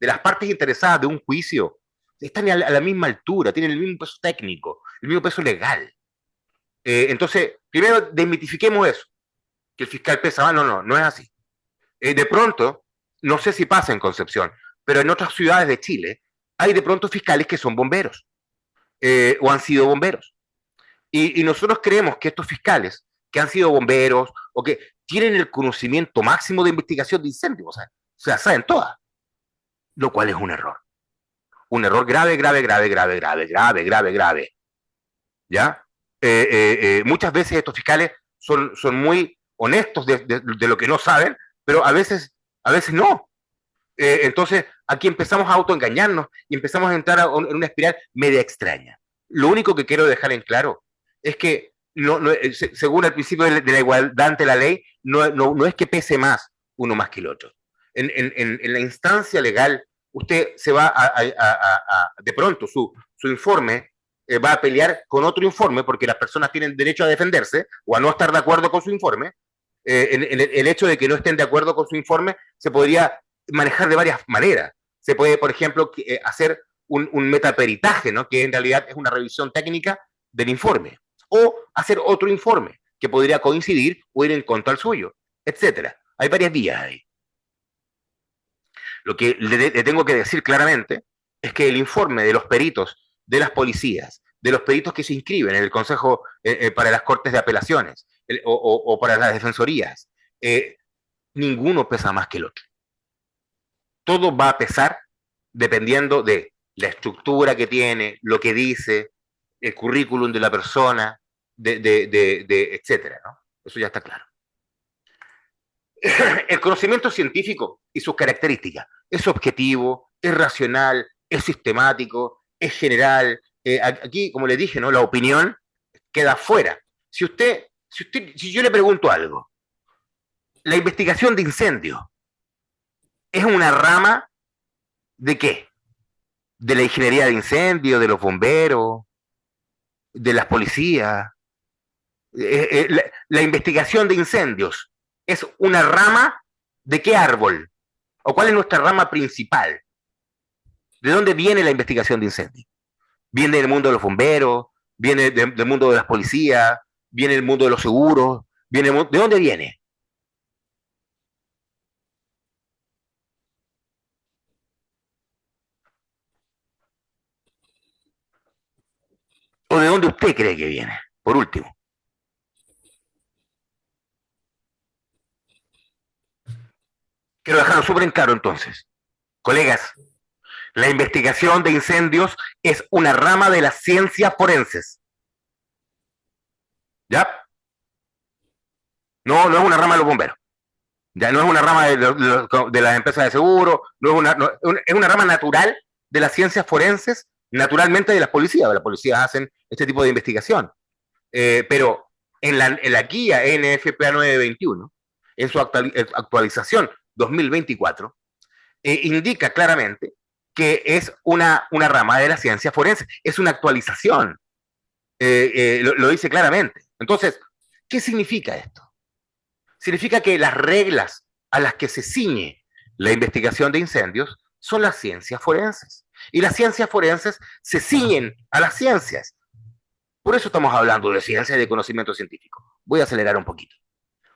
las partes interesadas de un juicio, están a la misma altura, tienen el mismo peso técnico, el mismo peso legal. Entonces, primero desmitifiquemos eso, que el fiscal pesa más, no es así. De pronto, no sé si pasa en Concepción, pero en otras ciudades de Chile hay de pronto fiscales que son bomberos o han sido bomberos. Y nosotros creemos que estos fiscales que han sido bomberos o que tienen el conocimiento máximo de investigación de incendios, o sea, se la saben todas, lo cual es un error. Un error grave, grave, grave, grave, grave, grave, grave, grave. ¿Ya? Muchas veces estos fiscales son muy honestos de lo que no saben, pero a veces no. Entonces, aquí empezamos a autoengañarnos y empezamos a entrar en una espiral media extraña. Lo único que quiero dejar en claro es que, según el principio de la igualdad ante la ley, no es que pese más uno más que el otro. En la instancia legal, usted se va de pronto, su informe va a pelear con otro informe porque las personas tienen derecho a defenderse o a no estar de acuerdo con su informe. El hecho de que no estén de acuerdo con su informe se podría manejar de varias maneras. Se puede, por ejemplo, hacer un metaperitaje, ¿no? Que en realidad es una revisión técnica del informe. O hacer otro informe que podría coincidir o ir en contra del suyo, etcétera. Hay varias vías ahí. Lo que le tengo que decir claramente es que el informe de los peritos, de las policías, de los peritos que se inscriben en el Consejo para las Cortes de Apelaciones o para las defensorías, ninguno pesa más que el otro. Todo va a pesar dependiendo de la estructura que tiene, lo que dice, el currículum de la persona, etcétera, ¿no? Eso ya está claro. El conocimiento científico y sus características es objetivo, es racional, es sistemático, es general. Aquí, como les dije, ¿no? La opinión queda fuera. Si yo le pregunto algo, la investigación de incendios es una rama de qué? De la ingeniería de incendios, de los bomberos, de las policías. La investigación de incendios es una rama de qué árbol, o cuál es nuestra rama principal. ¿De dónde viene la investigación de incendios? Viene del mundo de los bomberos, viene del mundo de las policías, viene del mundo de los seguros, ¿de dónde viene? dónde usted cree que viene? Por último. Quiero dejarlo súper en claro entonces. Colegas, la investigación de incendios es una rama de las ciencias forenses. ¿Ya? No, no es una rama de los bomberos. Ya no es una rama de las empresas de seguro, es una rama natural de las ciencias forenses, naturalmente de las policías. Las policías hacen este tipo de investigación. Pero en la guía NFPA 921, en su actualización 2024, indica claramente que es una rama de la ciencia forense, es una actualización, lo dice claramente. Entonces, ¿qué significa esto? Significa que las reglas a las que se ciñe la investigación de incendios son las ciencias forenses. Y las ciencias forenses se ciñen a las ciencias. Por eso estamos hablando de ciencia y de conocimiento científico. Voy a acelerar un poquito.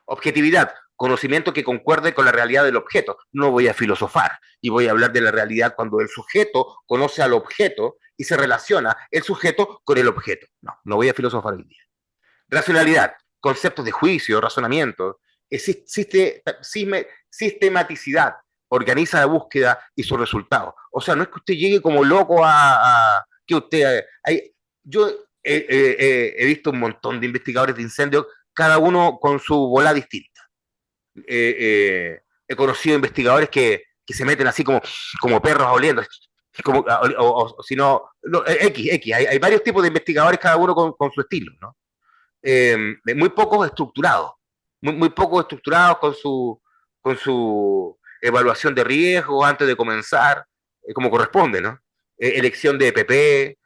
Objetividad, conocimiento que concuerde con la realidad del objeto. No voy a filosofar y voy a hablar de la realidad cuando el sujeto conoce al objeto y se relaciona el sujeto con el objeto. No, no voy a filosofar hoy día. Racionalidad, conceptos de juicio, razonamiento, sistematicidad, organiza la búsqueda y sus resultados. O sea, no es que usted llegue como loco que usted... yo he visto un montón de investigadores de incendios, cada uno con su bola distinta. He conocido investigadores que se meten así como perros oliendo, o si no, hay varios tipos de investigadores, cada uno con su estilo, ¿no? Muy pocos estructurados, muy pocos estructurados con su evaluación de riesgo antes de comenzar, como corresponde, ¿no? Elección de EPP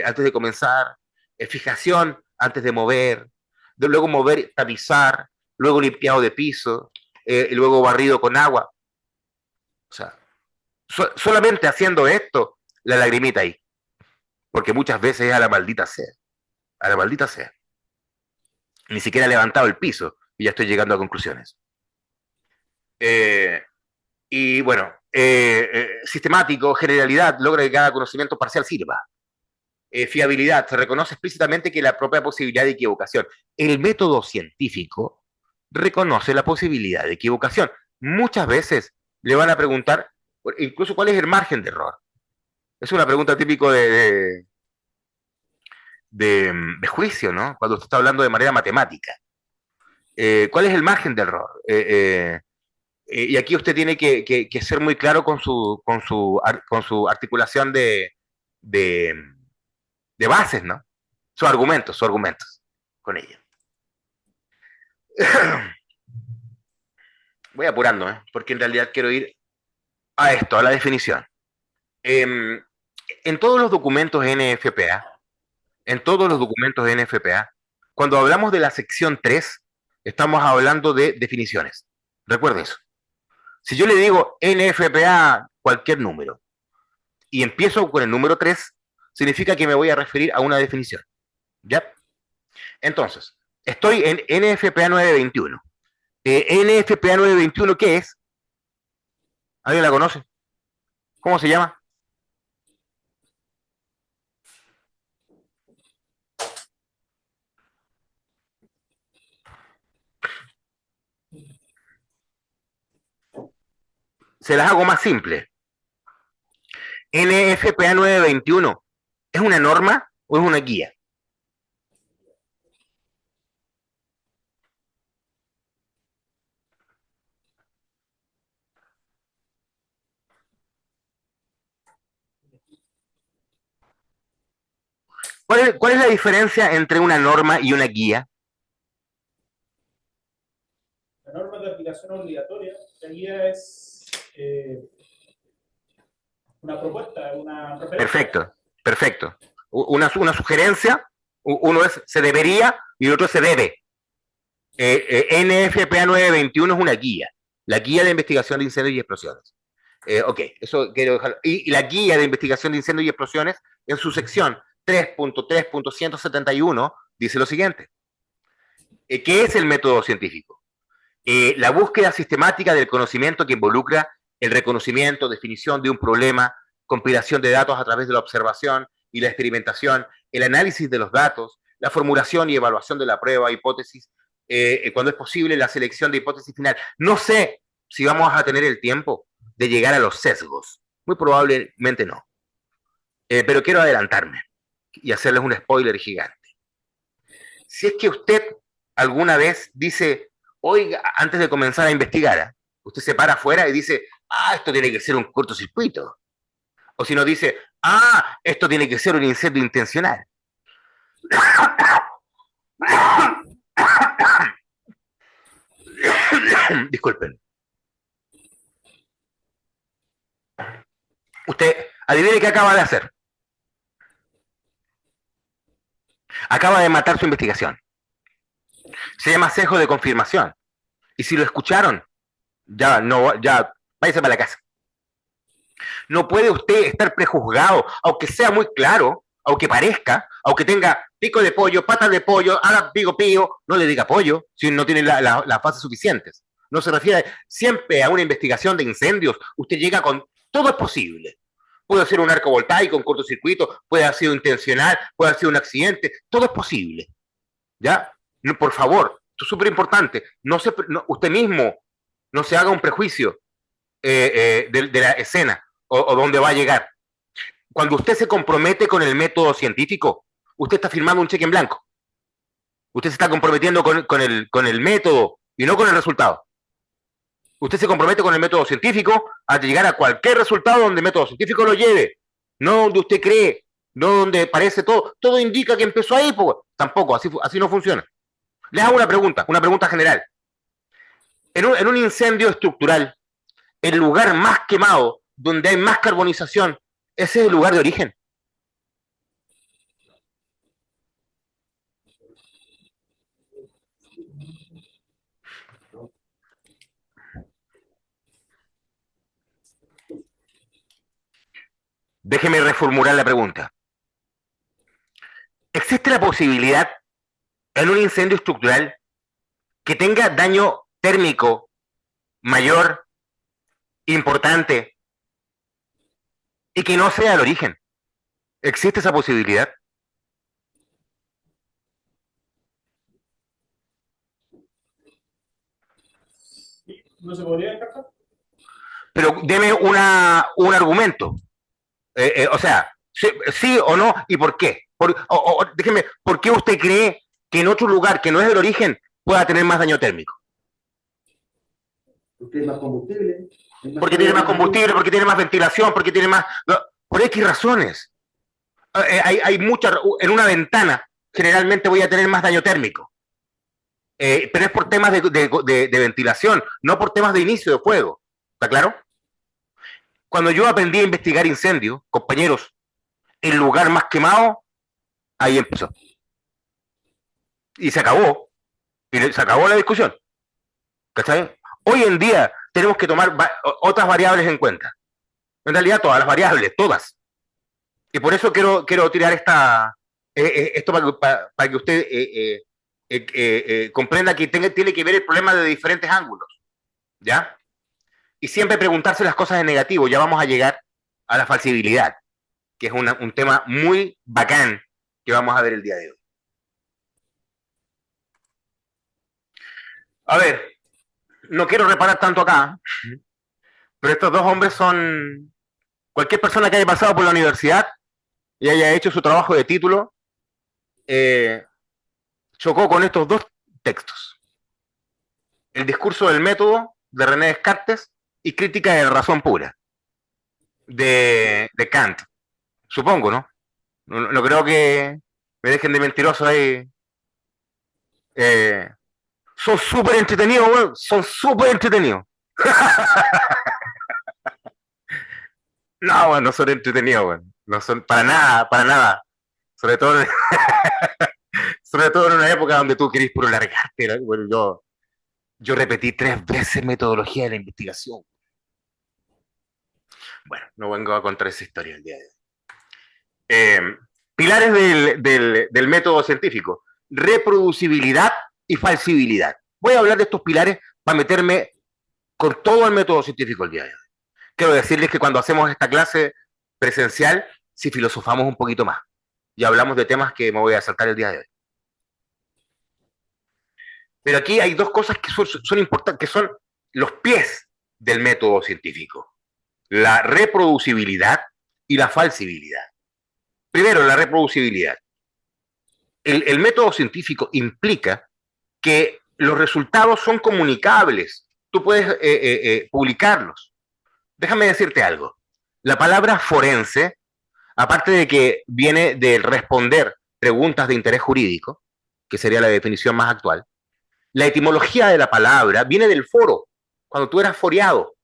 antes de comenzar, fijación antes de mover, luego mover, tapizar, luego limpiado de piso, y luego barrido con agua. O sea, solamente haciendo esto, la lagrimita ahí. Porque muchas veces es a la maldita sea. A la maldita sea. Ni siquiera he levantado el piso y ya estoy llegando a conclusiones. Y bueno, sistemático, generalidad, logra que cada conocimiento parcial sirva. Fiabilidad, se reconoce explícitamente que la propia posibilidad de equivocación. El método científico reconoce la posibilidad de equivocación. Muchas veces le van a preguntar, incluso, ¿cuál es el margen de error? Es una pregunta típica de juicio, ¿no? Cuando usted está hablando de manera matemática. ¿Cuál es el margen de error? Y aquí usted tiene que ser muy claro con su articulación de bases, ¿no? Sus argumentos con ello. Voy apurando, porque en realidad quiero ir a esto, a la definición. En todos los documentos NFPA, cuando hablamos de la sección 3, estamos hablando de definiciones. Recuerde eso. Si yo le digo NFPA cualquier número y empiezo con el número 3, significa que me voy a referir a una definición. ¿Ya? Entonces, estoy en NFPA 921. NFPA 921, ¿qué es? ¿Alguien la conoce? ¿Cómo se llama? Se las hago más simple. NFPA 921, ¿es una norma o es una guía? ¿Cuál es la diferencia entre una norma y una guía?
La norma de aplicación obligatoria, la guía es una propuesta, una referencia.
Perfecto. Una sugerencia, uno es se debería y el otro se debe. NFPA 921 es una guía, la guía de investigación de incendios y explosiones. Ok, eso quiero dejarlo. Y la guía de investigación de incendios y explosiones, en su sección 3.3.171, dice lo siguiente. ¿Qué es el método científico? La búsqueda sistemática del conocimiento que involucra el reconocimiento, definición de un problema, compilación de datos a través de la observación, y la experimentación, el análisis de los datos, la formulación y evaluación de la prueba, hipótesis, cuando es posible, la selección de hipótesis final. No sé si vamos a tener el tiempo de llegar a los sesgos. Muy probablemente no. Pero quiero adelantarme y hacerles un spoiler gigante. Si es que usted alguna vez dice, oiga, antes de comenzar a investigar, usted se para afuera y dice, esto tiene que ser un cortocircuito. O si no dice, esto tiene que ser un incendio intencional. Disculpen. Usted, adivine qué acaba de hacer. Acaba de matar su investigación. Se llama sesgo de confirmación. Y si lo escucharon, ya váyase para la casa. No puede usted estar prejuzgado, aunque sea muy claro, aunque parezca, aunque tenga pico de pollo, patas de pollo, haga pico pío, no le diga pollo, si no tiene las fases suficientes. No se refiere siempre a una investigación de incendios. Usted llega con todo es posible. Puede ser un arco voltaico, un cortocircuito, puede haber sido intencional, puede haber sido un accidente, todo es posible. ¿Ya? No, por favor, esto es súper importante. Usted mismo no se haga un prejuicio de la escena o dónde va a llegar. Cuando usted se compromete con el método científico, usted está firmando un cheque en blanco. Usted se está comprometiendo con el método y no con el resultado. Usted se compromete con el método científico a llegar a cualquier resultado donde el método científico lo lleve, no donde usted cree, no donde parece todo. Todo indica que empezó ahí, pues tampoco, así no funciona. Les hago una pregunta general. En un incendio estructural, el lugar más quemado, donde hay más carbonización, ese es el lugar de origen. Déjeme reformular la pregunta. ¿Existe la posibilidad en un incendio estructural que tenga daño térmico mayor, importante, y que no sea el origen? ¿Existe esa posibilidad?
¿No se podría descartar?
Pero deme un argumento. O sea, sí o no, y por qué. Déjeme, ¿por qué usted cree que en otro lugar que no es del origen pueda tener más daño térmico?
Porque es más combustible.
Porque tiene más combustible, porque tiene más ventilación, porque tiene más... Por X razones. Hay muchas... En una ventana, generalmente voy a tener más daño térmico. Pero es por temas de ventilación, no por temas de inicio de fuego. ¿Está claro? Cuando yo aprendí a investigar incendios, compañeros, el lugar más quemado, ahí empezó. Y se acabó. Y se acabó la discusión. ¿Cachai? Hoy en día tenemos que tomar otras variables en cuenta. En realidad todas las variables, todas. Y por eso quiero tirar esto para que usted comprenda que tiene que ver el problema de diferentes ángulos. ¿Ya? Y siempre preguntarse las cosas en negativo. Ya vamos a llegar a la falsibilidad, que es un tema muy bacán que vamos a ver el día de hoy. A ver, no quiero reparar tanto acá, pero estos dos hombres son... Cualquier persona que haya pasado por la universidad y haya hecho su trabajo de título, chocó con estos dos textos. El discurso del método, de René Descartes, y Crítica de la razón pura, de Kant. Supongo, ¿no? No creo que me dejen de mentiroso ahí. Son súper entretenidos, weón. Son súper entretenidos. No, weón, no son entretenidos, weón. No son para nada, para nada. Sobre todo, sobre todo en una época donde tú querís puro largarte, ¿no? Bueno, yo repetí 3 veces metodología de la investigación. Bueno, no vengo a contar esa historia el día de hoy. Pilares del método científico: reproducibilidad y falsibilidad. Voy a hablar de estos pilares para meterme con todo el método científico el día de hoy. Quiero decirles que cuando hacemos esta clase presencial, si filosofamos un poquito más y hablamos de temas que me voy a saltar el día de hoy. Pero aquí hay dos cosas que son importantes, que son los pies del método científico: la reproducibilidad y la falsibilidad. Primero, la reproducibilidad. El método científico implica que los resultados son comunicables. Tú puedes publicarlos. Déjame decirte algo. La palabra forense, aparte de que viene de responder preguntas de interés jurídico, que sería la definición más actual, la etimología de la palabra viene del foro. Cuando tú eras foreado,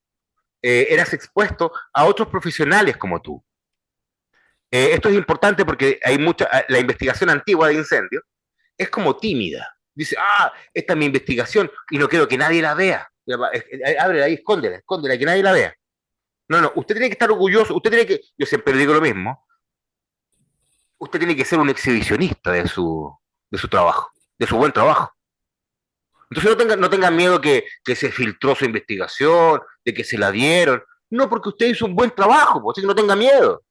eras expuesto a otros profesionales como tú. Esto es importante porque hay la investigación antigua de incendios es como tímida. Dice, esta es mi investigación y no quiero que nadie la vea. Ábrela ahí, escóndela, que nadie la vea. No, usted tiene que estar orgulloso, yo siempre le digo lo mismo, usted tiene que ser un exhibicionista de su trabajo, de su buen trabajo. Entonces no tengan miedo que se filtró su investigación, de que se la dieron. No, porque usted hizo un buen trabajo, así que no tenga miedo.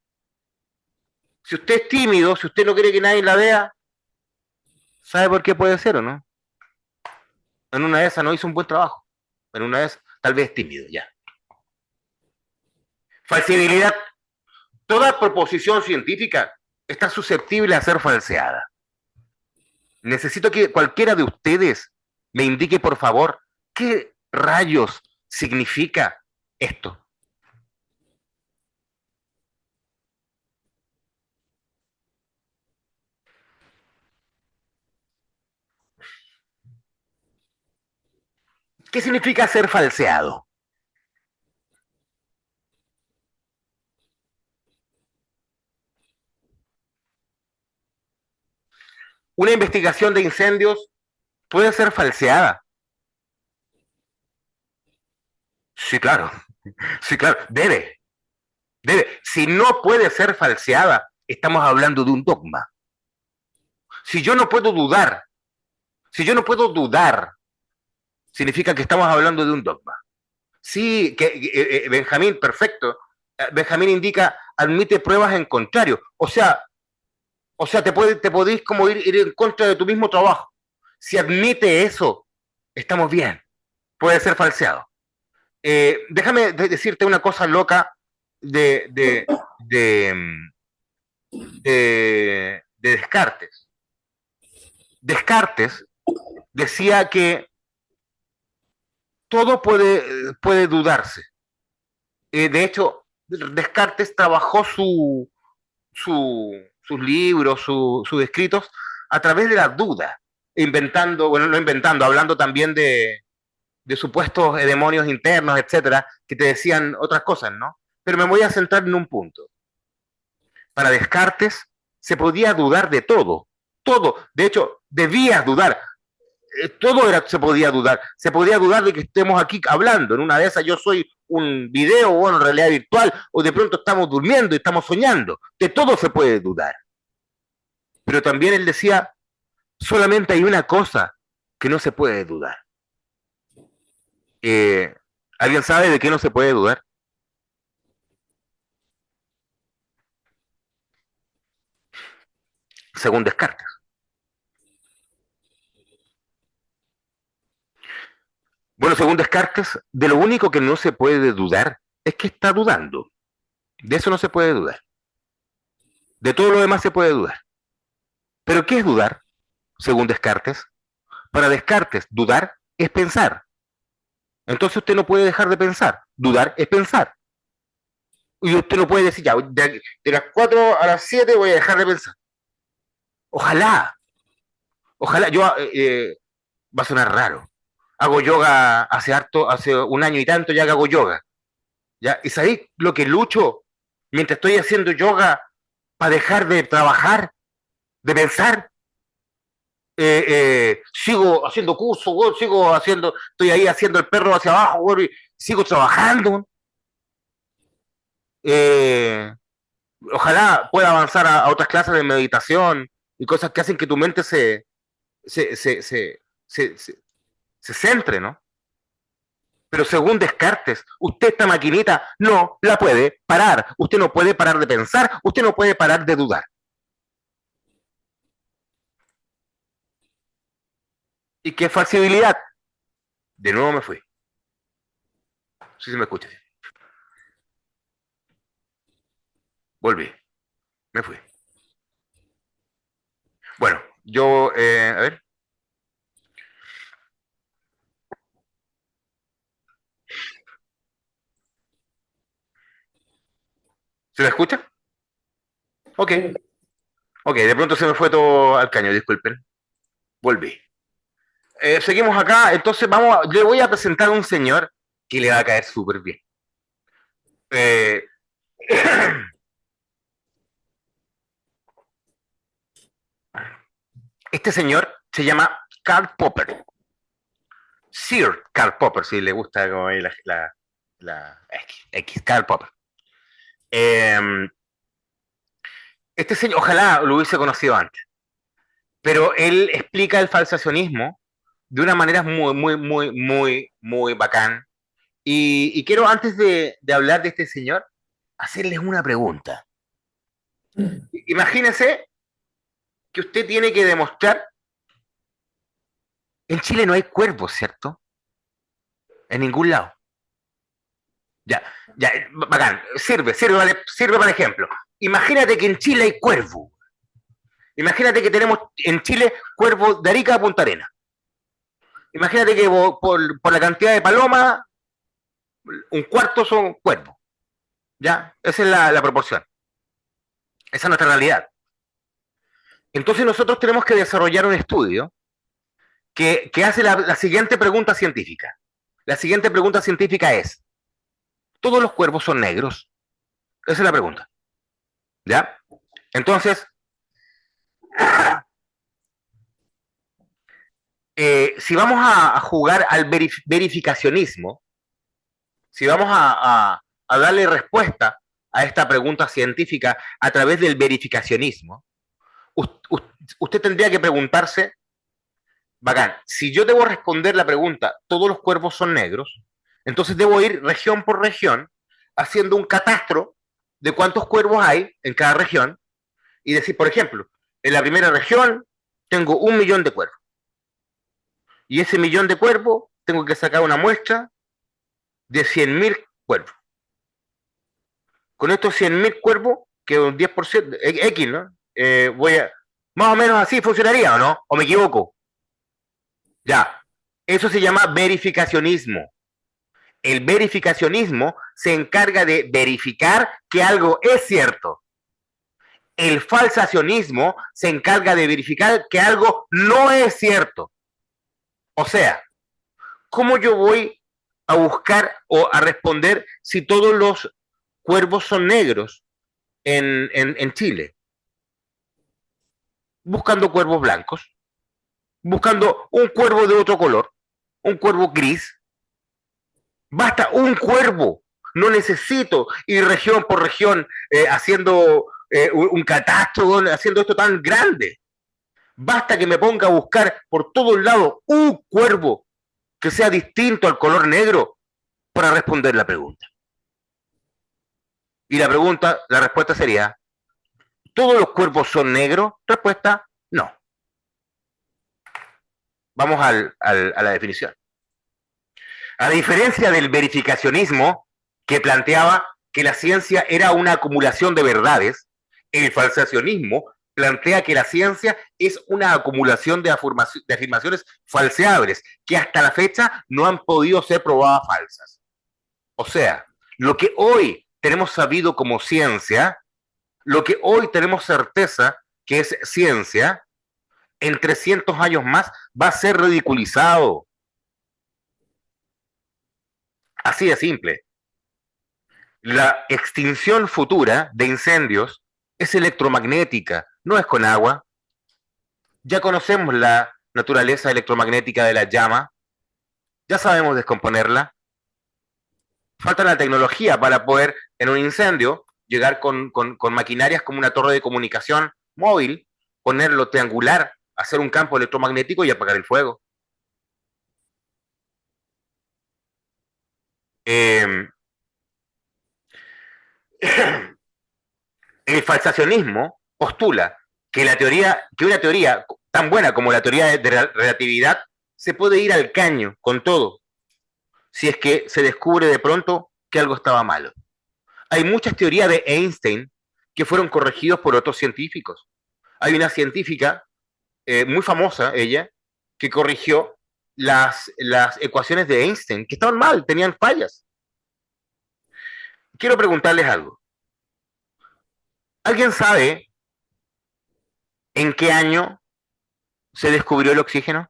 Si usted es tímido, si usted no quiere que nadie la vea, ¿sabe por qué puede ser o no? En una de esas no hizo un buen trabajo. En una de esas, tal vez es tímido, ya. Falsibilidad. Toda proposición científica está susceptible a ser falseada. Necesito que cualquiera de ustedes me indique, por favor, qué rayos significa esto. ¿Qué significa ser falseado? Una investigación de incendios puede ser falseada. Sí, claro. Sí, claro. Debe. Si no puede ser falseada, estamos hablando de un dogma. Si yo no puedo dudar, significa que estamos hablando de un dogma. Sí, Benjamín, perfecto. Benjamín indica, admite pruebas en contrario. O sea, te podéis como ir en contra de tu mismo trabajo. Si admite eso, estamos bien. Puede ser falseado. Déjame decirte una cosa loca de Descartes. Descartes decía que todo puede dudarse. De hecho, Descartes trabajó sus libros, sus escritos a través de la duda, hablando también de supuestos demonios internos, etcétera, que te decían otras cosas, ¿no? Pero me voy a centrar en un punto. Para Descartes se podía dudar de todo. De hecho, debías dudar. Se podía dudar. Se podía dudar de que estemos aquí hablando. En una de esas yo soy un video o en realidad virtual, o de pronto estamos durmiendo y estamos soñando. De todo se puede dudar. Pero también él decía, solamente hay una cosa que no se puede dudar. ¿Alguien sabe de qué no se puede dudar? Según Descartes. Bueno, según Descartes, de lo único que no se puede dudar es que está dudando. De eso no se puede dudar. De todo lo demás se puede dudar. ¿Pero qué es dudar? Según Descartes. Para Descartes, dudar es pensar. Entonces usted no puede dejar de pensar. Dudar es pensar. Y usted no puede decir, ya, de las 4 a las 7 voy a dejar de pensar. Ojalá, yo, va a sonar raro. Hago yoga hace un año y tanto ya que hago yoga. ¿Ya? ¿Y sabéis lo que lucho mientras estoy haciendo yoga para dejar de trabajar, de pensar? Sigo haciendo cursos, estoy ahí haciendo el perro hacia abajo, y sigo trabajando. Ojalá pueda avanzar a otras clases de meditación y cosas que hacen que tu mente se centre, ¿no? Pero según Descartes, usted esta maquinita no la puede parar. Usted no puede parar de pensar, usted no puede parar de dudar. ¿Y qué falsibilidad? De nuevo me fui. Sí, se me escucha. Volví. Me fui. Bueno, yo, a ver. ¿Se me escucha? Ok. Ok, de pronto se me fue todo al caño, disculpen. Volví. Seguimos acá, entonces le voy a presentar a un señor que le va a caer súper bien. Eh, este señor se llama Karl Popper. Sir Karl Popper, si le gusta como ahí la X, Karl Popper. Este señor, ojalá lo hubiese conocido antes, pero él explica el falsacionismo de una manera muy bacán. Y quiero, antes de hablar de este señor, hacerles una pregunta. Imagínense que usted tiene que demostrar, en Chile no hay cuervos, ¿cierto? En ningún lado. Ya, ya, bacán, sirve para ejemplo. Imagínate que en Chile hay cuervo. Imagínate que tenemos en Chile cuervos de Arica a Punta Arenas. Imagínate que por la cantidad de palomas, un cuarto son cuervos. ¿Ya? Esa es la proporción. Esa es nuestra realidad. Entonces nosotros tenemos que desarrollar un estudio que hace la siguiente pregunta científica. La siguiente pregunta científica es, ¿todos los cuervos son negros? Esa es la pregunta. ¿Ya? Entonces, si vamos a jugar al verificacionismo, si vamos a darle respuesta a esta pregunta científica a través del verificacionismo, usted tendría que preguntarse, bacán, si yo debo responder la pregunta, ¿todos los cuervos son negros? Entonces debo ir región por región haciendo un catastro de cuántos cuervos hay en cada región y decir, por ejemplo, en la primera región tengo 1.000.000 de cuervos. Y ese 1.000.000 de cuervos tengo que sacar una muestra de 100.000 cuervos. Con estos 100.000 cuervos, que un 10%, X, ¿no? Más o menos así funcionaría, ¿o no? ¿O me equivoco? Ya. Eso se llama verificacionismo. El verificacionismo se encarga de verificar que algo es cierto. El falsacionismo se encarga de verificar que algo no es cierto. O sea, ¿cómo yo voy a buscar o a responder si todos los cuervos son negros en Chile? Buscando cuervos blancos, buscando un cuervo de otro color, un cuervo gris. Basta un cuervo. No necesito ir región por región haciendo un catastro, haciendo esto tan grande. Basta que me ponga a buscar por todos lados un cuervo que sea distinto al color negro para responder la pregunta. Y la respuesta sería, ¿todos los cuervos son negros? Respuesta, no. Vamos a la definición. A diferencia del verificacionismo, que planteaba que la ciencia era una acumulación de verdades, el falsacionismo plantea que la ciencia es una acumulación de afirmaciones falseables que hasta la fecha no han podido ser probadas falsas. O sea, lo que hoy tenemos sabido como ciencia, lo que hoy tenemos certeza que es ciencia, en 300 años más va a ser ridiculizado. Así de simple. La extinción futura de incendios es electromagnética, no es con agua. Ya conocemos la naturaleza electromagnética de la llama, ya sabemos descomponerla. Falta la tecnología para poder, en un incendio, llegar con maquinarias como una torre de comunicación móvil, ponerlo triangular, hacer un campo electromagnético y apagar el fuego. Eh, el falsacionismo postula que una teoría tan buena como la teoría de relatividad se puede ir al caño con todo si es que se descubre de pronto que algo estaba malo. Hay muchas teorías de Einstein que fueron corregidos por otros científicos. Hay una científica muy famosa, ella, que corrigió las ecuaciones de Einstein, que estaban mal, tenían fallas. Quiero preguntarles algo. ¿Alguien sabe en qué año se descubrió el oxígeno?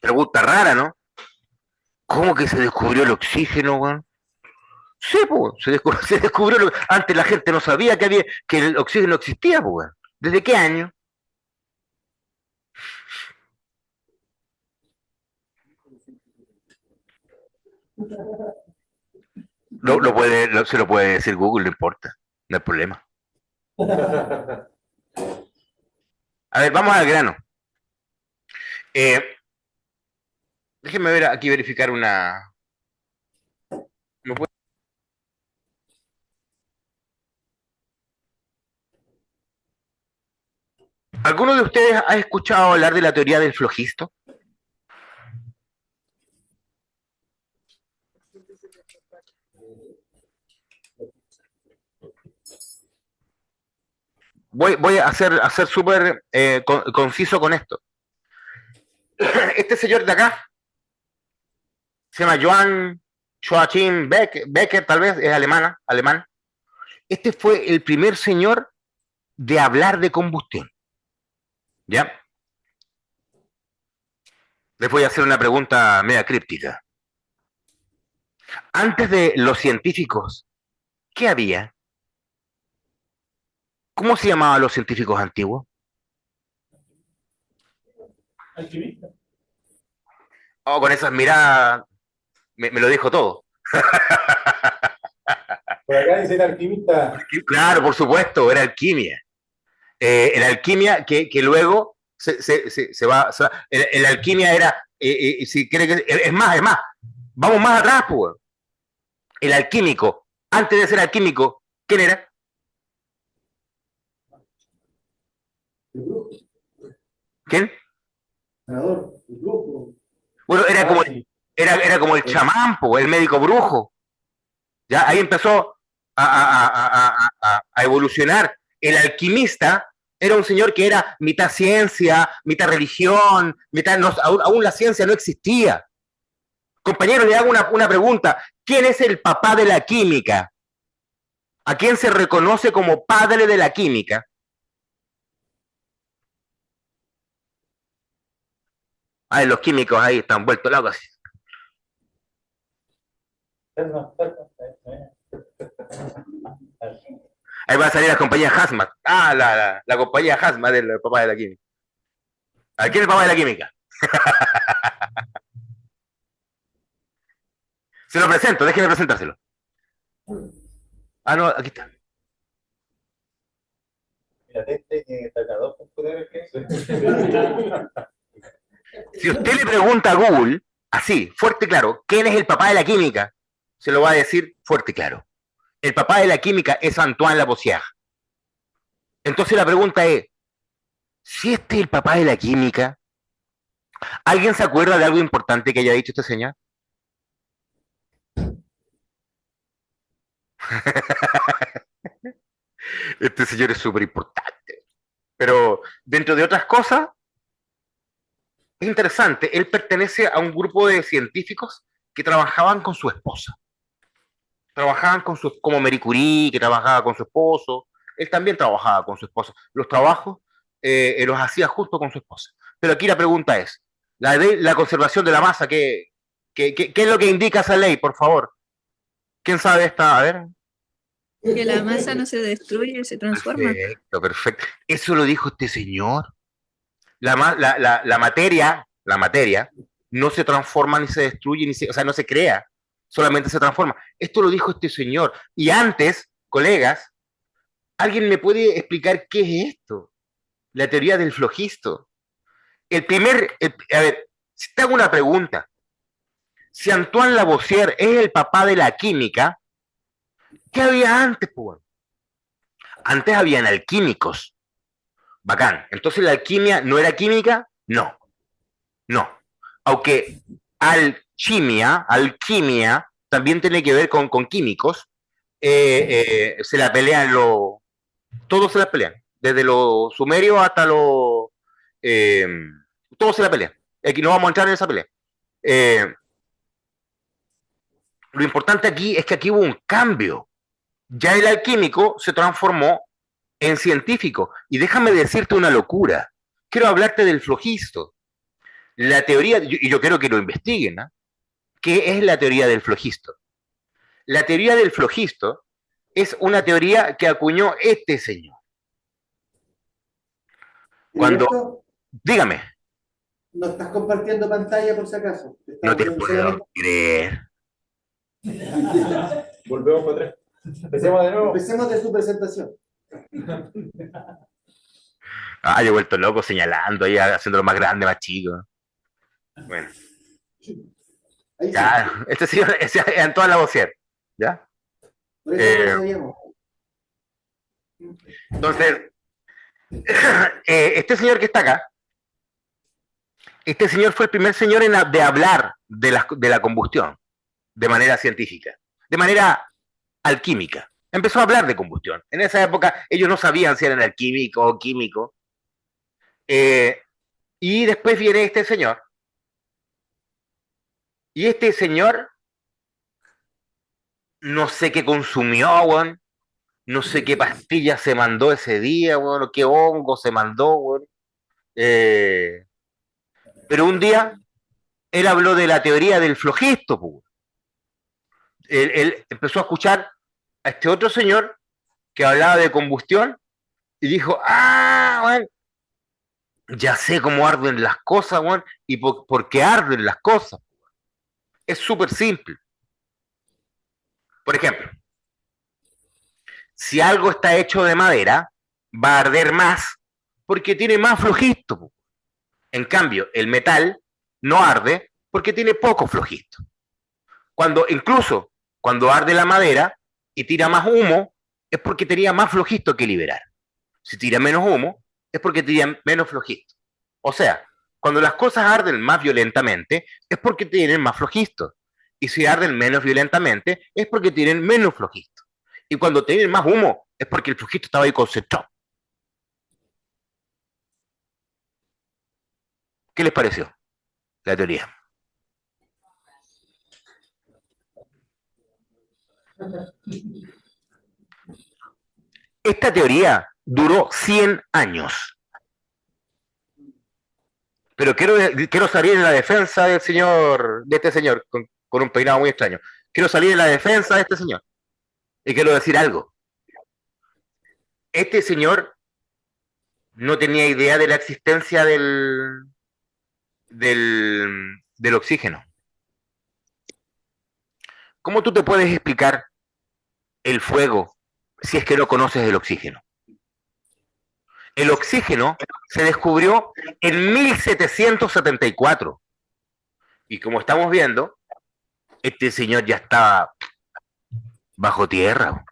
Pregunta rara, ¿no? ¿Cómo que se descubrió el oxígeno, weón? Sí, pues, se descubrió antes la gente no sabía que el oxígeno existía, pues, weón. ¿Desde qué año? Se lo puede decir Google, no importa, no hay problema. A ver, vamos al grano. Eh, Déjenme ver aquí, verificar una. ¿Me puede- ¿Alguno de ustedes ha escuchado hablar de la teoría del flojisto? Voy a hacer súper conciso con esto. Este señor de acá se llama Joachim Becker, tal vez, es alemán. Este fue el primer señor de hablar de combustión. ¿Ya? Les voy a hacer una pregunta media críptica. Antes de los científicos, ¿qué había? ¿Cómo se llamaban los científicos antiguos?
Alquimista.
Oh, con esas miradas me lo dijo todo.
Por acá dice el alquimista.
Claro, por supuesto, era alquimia. La alquimia que luego se va. La alquimia era, si quiere que, es más, vamos más atrás, pues. El alquímico, antes de ser alquímico, ¿quién era? ¿Quién?
Ganador, el grupo.
Bueno,
Sí.
era como el chamán, el médico brujo. Ya ahí empezó a evolucionar. El alquimista era un señor que era mitad ciencia, mitad religión, aún la ciencia no existía. Compañero, le hago una pregunta. ¿Quién es el papá de la química? ¿A quién se reconoce como padre de la química? Ay, los químicos ahí están vueltos locos. Ahí va a salir la compañía Hazmat. Ah, la compañía Hazmat del papá de la química. ¿A quién es el papá de la química? Se lo presento, déjeme presentárselo. Ah, no, aquí está. Si usted le pregunta a Google, así, fuerte y claro, ¿quién es el papá de la química? Se lo va a decir fuerte y claro. El papá de la química es Antoine Lavoisier. Entonces la pregunta es, si este es el papá de la química, ¿alguien se acuerda de algo importante que haya dicho este señor? Este señor es súper importante. Pero dentro de otras cosas, es interesante, él pertenece a un grupo de científicos que trabajaban con su esposa. Trabajaban como Marie Curie, que trabajaba con su esposo. Él también trabajaba con su esposa. Los trabajos los hacía justo con su esposa. Pero aquí la pregunta es, la conservación de la masa, ¿qué es lo que indica esa ley, por favor? ¿Quién sabe esta? A ver.
Que la masa no se destruye, se transforma.
Perfecto, perfecto. Eso lo dijo este señor. La materia la materia, no se transforma ni se destruye, o sea, no se crea, solamente se transforma. Esto lo dijo este señor. Y antes, colegas, ¿alguien me puede explicar qué es esto? La teoría del flogisto. A ver, si te hago una pregunta, si Antoine Lavoisier es el papá de la química, ¿qué había antes, pues? Antes habían alquímicos. Bacán. Entonces la alquimia no era química, no, no. Aunque alquimia también tiene que ver con químicos, se la pelean todos se la pelean, desde los sumerios hasta los, eh, todos se la pelean. Aquí no vamos a entrar en esa pelea. Eh, lo importante aquí es que aquí hubo un cambio. Ya el alquímico se transformó en científico. Y déjame decirte una locura. Quiero hablarte del flogisto. La teoría, y yo quiero que lo investiguen, ¿eh? ¿Qué es la teoría del flogisto? La teoría del flogisto es una teoría que acuñó este señor. Cuando,
Heriberto,
dígame,
no estás compartiendo pantalla por si acaso. Te
no
estamos
te
viendo
puedo
solamente.
creer.
Volvemos para atrás. Empecemos de nuevo.
Empecemos de su presentación.
Ah, yo he vuelto loco señalando ahí, haciéndolo más grande, más chico. Bueno,
Ahí sí.
ya, este señor es Antoine Lavoisier, ¿ya?
Por eso no
Eh,
lo sabíamos.
Entonces, este señor que está acá, este señor fue el primer señor de hablar de la combustión de manera científica, de manera alquímica. Empezó a hablar de combustión. En esa época ellos no sabían si eran alquímicos o químicos. Y después viene este señor. Y este señor, no sé qué consumió, weón. No sé qué pastillas se mandó ese día, weón. Qué hongo se mandó, weón. Pero un día él habló de la teoría del flogisto, weón. Él empezó a escuchar a este otro señor que hablaba de combustión y dijo, weón, ya sé cómo arden las cosas, weón, y por qué arden las cosas. Es súper simple. Por ejemplo, si algo está hecho de madera, va a arder más porque tiene más flojisto. En cambio, el metal no arde porque tiene poco flojisto. Incluso cuando arde la madera y tira más humo, es porque tenía más flojisto que liberar. Si tira menos humo, es porque tira menos flojisto. O sea, cuando las cosas arden más violentamente, es porque tienen más flojisto. Y si arden menos violentamente, es porque tienen menos flojisto. Y cuando tienen más humo, es porque el flojisto estaba ahí concentrado. ¿Qué les pareció la teoría? Esta teoría duró 100 años. Pero quiero salir en la defensa de este señor, con un peinado muy extraño. Quiero salir en la defensa de este señor. Y quiero decir algo. Este señor no tenía idea de la existencia del oxígeno. ¿Cómo tú te puedes explicar el fuego si es que no conoces el oxígeno? El oxígeno se descubrió en 1774. Y como estamos viendo, este señor ya estaba bajo tierra.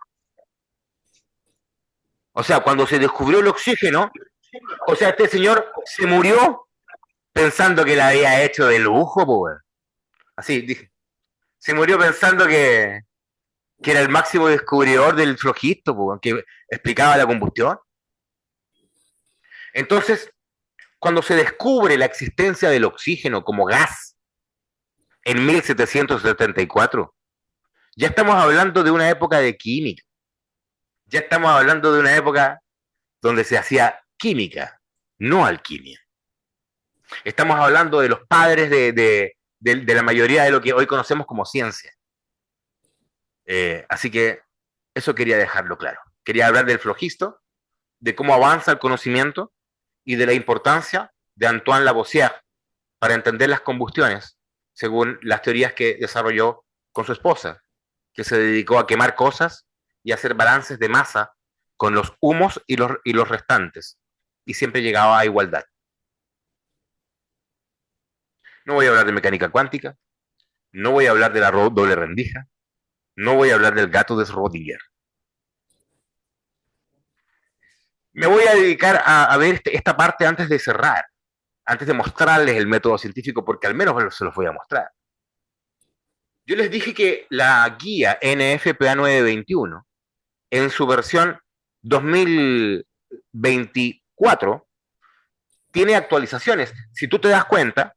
O sea, cuando se descubrió el oxígeno, o sea, este señor se murió pensando que la había hecho de lujo, pues. Así, dije. Se murió pensando que era el máximo descubridor del flojisto, pues, que explicaba la combustión. Entonces, cuando se descubre la existencia del oxígeno como gas en 1774, ya estamos hablando de una época de química. Ya estamos hablando de una época donde se hacía química, no alquimia. Estamos hablando de los padres de la mayoría de lo que hoy conocemos como ciencia. Así que eso quería dejarlo claro. Quería hablar del flogisto, de cómo avanza el conocimiento y de la importancia de Antoine Lavoisier para entender las combustiones, según las teorías que desarrolló con su esposa, que se dedicó a quemar cosas y a hacer balances de masa con los humos y los restantes, y siempre llegaba a igualdad. No voy a hablar de mecánica cuántica, no voy a hablar de la doble rendija, no voy a hablar del gato de Schrödinger. Me voy a dedicar a ver esta parte antes de cerrar, antes de mostrarles el método científico, porque al menos se los voy a mostrar. Yo les dije que la guía NFPA 921, en su versión 2024, tiene actualizaciones. Si tú te das cuenta,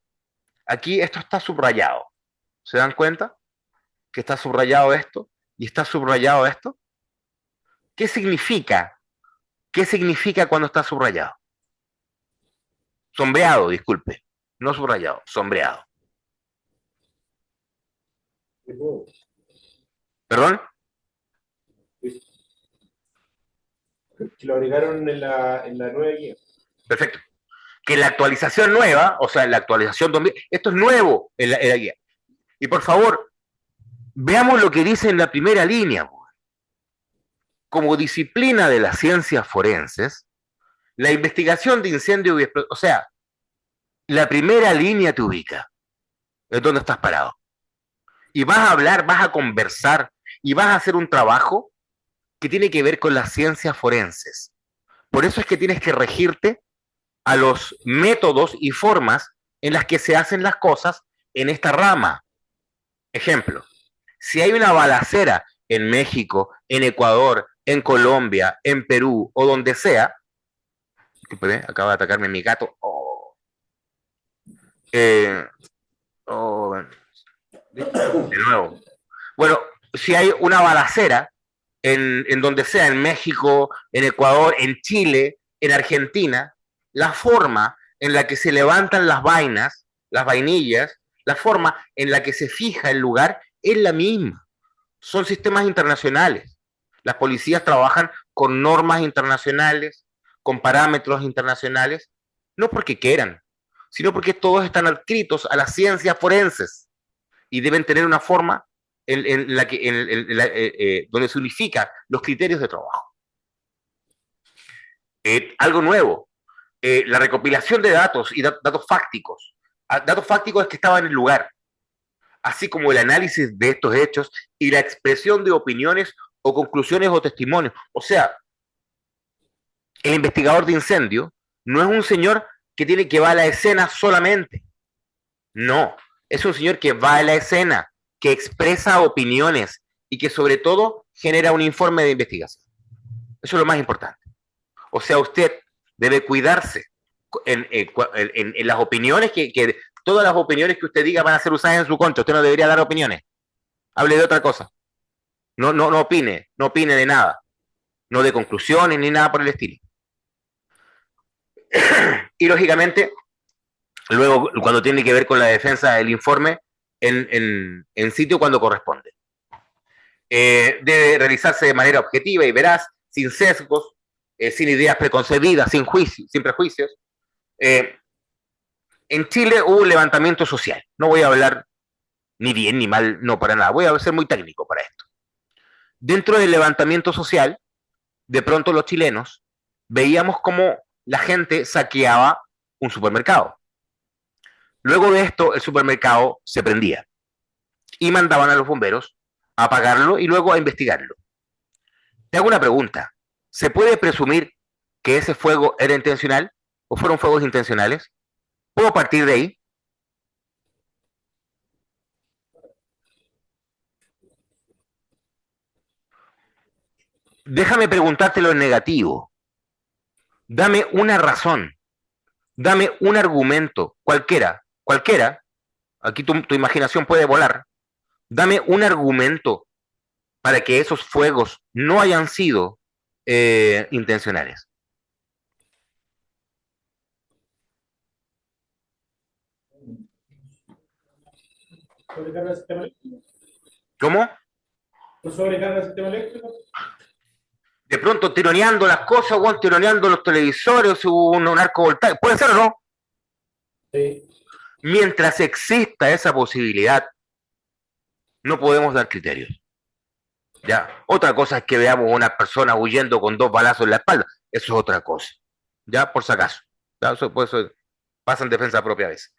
aquí esto está subrayado. ¿Se dan cuenta? Que está subrayado esto y está subrayado esto. ¿Qué significa? ¿Qué significa cuando está subrayado? Sombreado, disculpe. No subrayado, sombreado. ¿Perdón?
Que lo agregaron en la nueva guía.
Perfecto. Que la actualización nueva, o sea, la actualización 2000, esto es nuevo en la guía. Y por favor, veamos lo que dice en la primera línea. Como disciplina de las ciencias forenses, la investigación de incendio y explosión, o sea, la primera línea te ubica, es donde estás parado. Y vas a hablar, vas a conversar y vas a hacer un trabajo que tiene que ver con las ciencias forenses. Por eso es que tienes que regirte a los métodos y formas en las que se hacen las cosas en esta rama. Ejemplo, si hay una balacera en México, en Ecuador, en Colombia, en Perú o donde sea, acaba de atacarme mi gato. De nuevo. Bueno, si hay una balacera en donde sea, en México, en Ecuador, en Chile, en Argentina, la forma en la que se levantan las vainas, las vainillas, la forma en la que se fija el lugar es la misma. Son sistemas internacionales. Las policías trabajan con normas internacionales, con parámetros internacionales, no porque quieran, sino porque todos están adscritos a las ciencias forenses y deben tener una forma en la que, donde se unifican los criterios de trabajo. Algo nuevo, la recopilación de datos y datos fácticos. Datos fácticos es que estaban en el lugar, así como el análisis de estos hechos y la expresión de opiniones o conclusiones o testimonios. O sea, el investigador de incendio no es un señor que va a la escena solamente. No, es un señor que va a la escena, que expresa opiniones y que sobre todo genera un informe de investigación. Eso es lo más importante. O sea, usted debe cuidarse en las opiniones, que todas las opiniones que usted diga van a ser usadas en su contra. Usted no debería dar opiniones. Hable de otra cosa. No opine de nada. No de conclusiones ni nada por el estilo. Y lógicamente, luego, cuando tiene que ver con la defensa del informe, en sitio cuando corresponde. Debe realizarse de manera objetiva y veraz, sin sesgos, sin ideas preconcebidas, sin prejuicios. En Chile hubo un levantamiento social. No voy a hablar ni bien ni mal, no para nada. Voy a ser muy técnico para esto. Dentro del levantamiento social, de pronto los chilenos veíamos cómo la gente saqueaba un supermercado. Luego de esto, el supermercado se prendía y mandaban a los bomberos a apagarlo y luego a investigarlo. Te hago una pregunta. ¿Se puede presumir que ese fuego era intencional o fueron fuegos intencionales? ¿Puedo partir de ahí? Déjame preguntártelo en negativo. Dame una razón, dame un argumento, cualquiera, aquí tu imaginación puede volar, dame un argumento para que esos fuegos no hayan sido intencionales.
¿Sobrecarga el sistema eléctrico?
¿Cómo?
¿Por sobrecarga el sistema eléctrico?
De pronto tironeando las cosas, tironeando los televisores, hubo un arco voltaico. ¿Puede ser o no?
Sí.
Mientras exista esa posibilidad, no podemos dar criterios. ¿Ya? Otra cosa es que veamos a una persona huyendo con 2 balazos en la espalda. Eso es otra cosa. ¿Ya? Por si acaso. ¿Ya? Eso pasa en defensa propia a veces.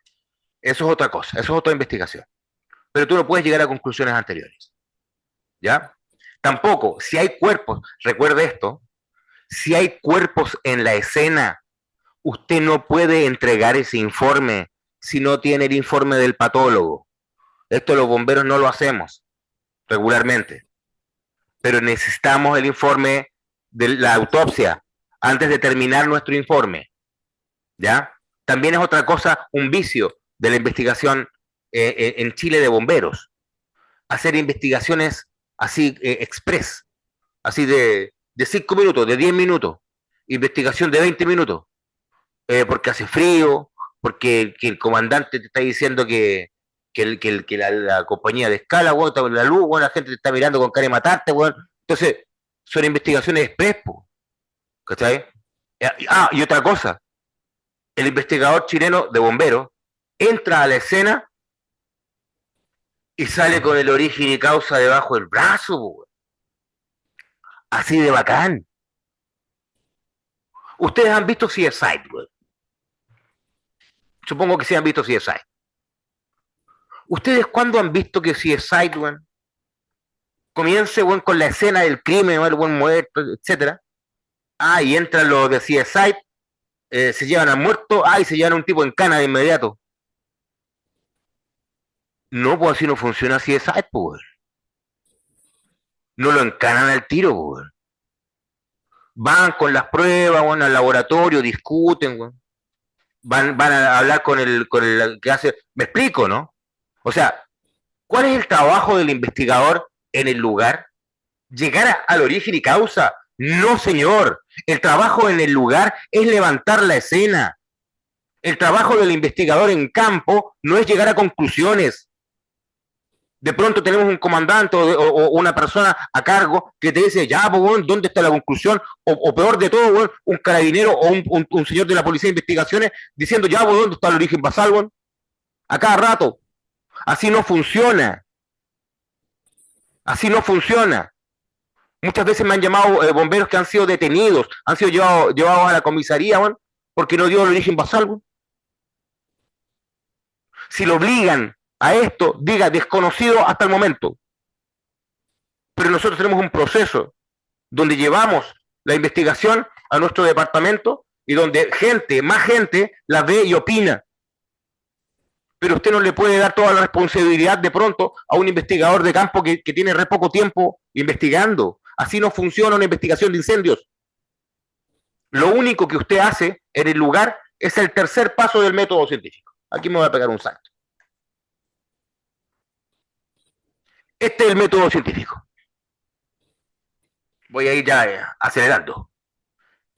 Eso es otra cosa. Eso es otra investigación. Pero tú no puedes llegar a conclusiones anteriores. ¿Ya? Tampoco, si hay cuerpos, recuerde esto, si hay cuerpos en la escena, usted no puede entregar ese informe si no tiene el informe del patólogo. Esto los bomberos no lo hacemos regularmente, pero necesitamos el informe de la autopsia antes de terminar nuestro informe. ¿Ya? También es otra cosa, un vicio de la investigación en Chile de bomberos. Hacer investigaciones así express, así de 5 minutos, de 10 minutos, investigación de 20 minutos, porque hace frío, porque que el comandante te está diciendo que la compañía de escala, bueno, la luz, bueno, la gente te está mirando con cara de matarte, bueno. Entonces, son investigaciones express, ¿cachai? Y otra cosa, el investigador chileno de bomberos entra a la escena y sale con el origen y causa debajo del brazo, así de bacán. Ustedes han visto CSI, güey. Supongo que sí han visto CSI. ¿Ustedes cuándo han visto que CSI, güey, comience, güey, con la escena del crimen, el buen muerto, etcétera? Y entran los de CSI, se llevan al muerto, y se llevan a un tipo en cana de inmediato. No, pues así no funciona CSI, pues. No lo encanan al tiro, pues. Van con las pruebas, van al laboratorio, discuten, güey. Van a hablar con el que hace. Me explico, ¿no? O sea, ¿cuál es el trabajo del investigador en el lugar? ¿Llegar al origen y causa? No, señor. El trabajo en el lugar es levantar la escena. El trabajo del investigador en campo no es llegar a conclusiones. De pronto tenemos un comandante o una persona a cargo que te dice, ya, pues, bueno, ¿dónde está la conclusión? O peor de todo, bueno, un carabinero o un señor de la Policía de Investigaciones diciendo, ya, pues, ¿dónde está el origen basal? Bueno? A cada rato. Así no funciona. Así no funciona. Muchas veces me han llamado bomberos que han sido detenidos, han sido llevados a la comisaría, bueno, porque no dio el origen basal. Bueno. Si lo obligan a esto, diga desconocido hasta el momento. Pero nosotros tenemos un proceso donde llevamos la investigación a nuestro departamento y donde más gente la ve y opina. Pero usted no le puede dar toda la responsabilidad de pronto a un investigador de campo que tiene re poco tiempo investigando. Así no funciona una investigación de incendios. Lo único que usted hace en el lugar es el tercer paso del método científico. Aquí me voy a pegar un salto. Este es el método científico. Voy a ir ya acelerando.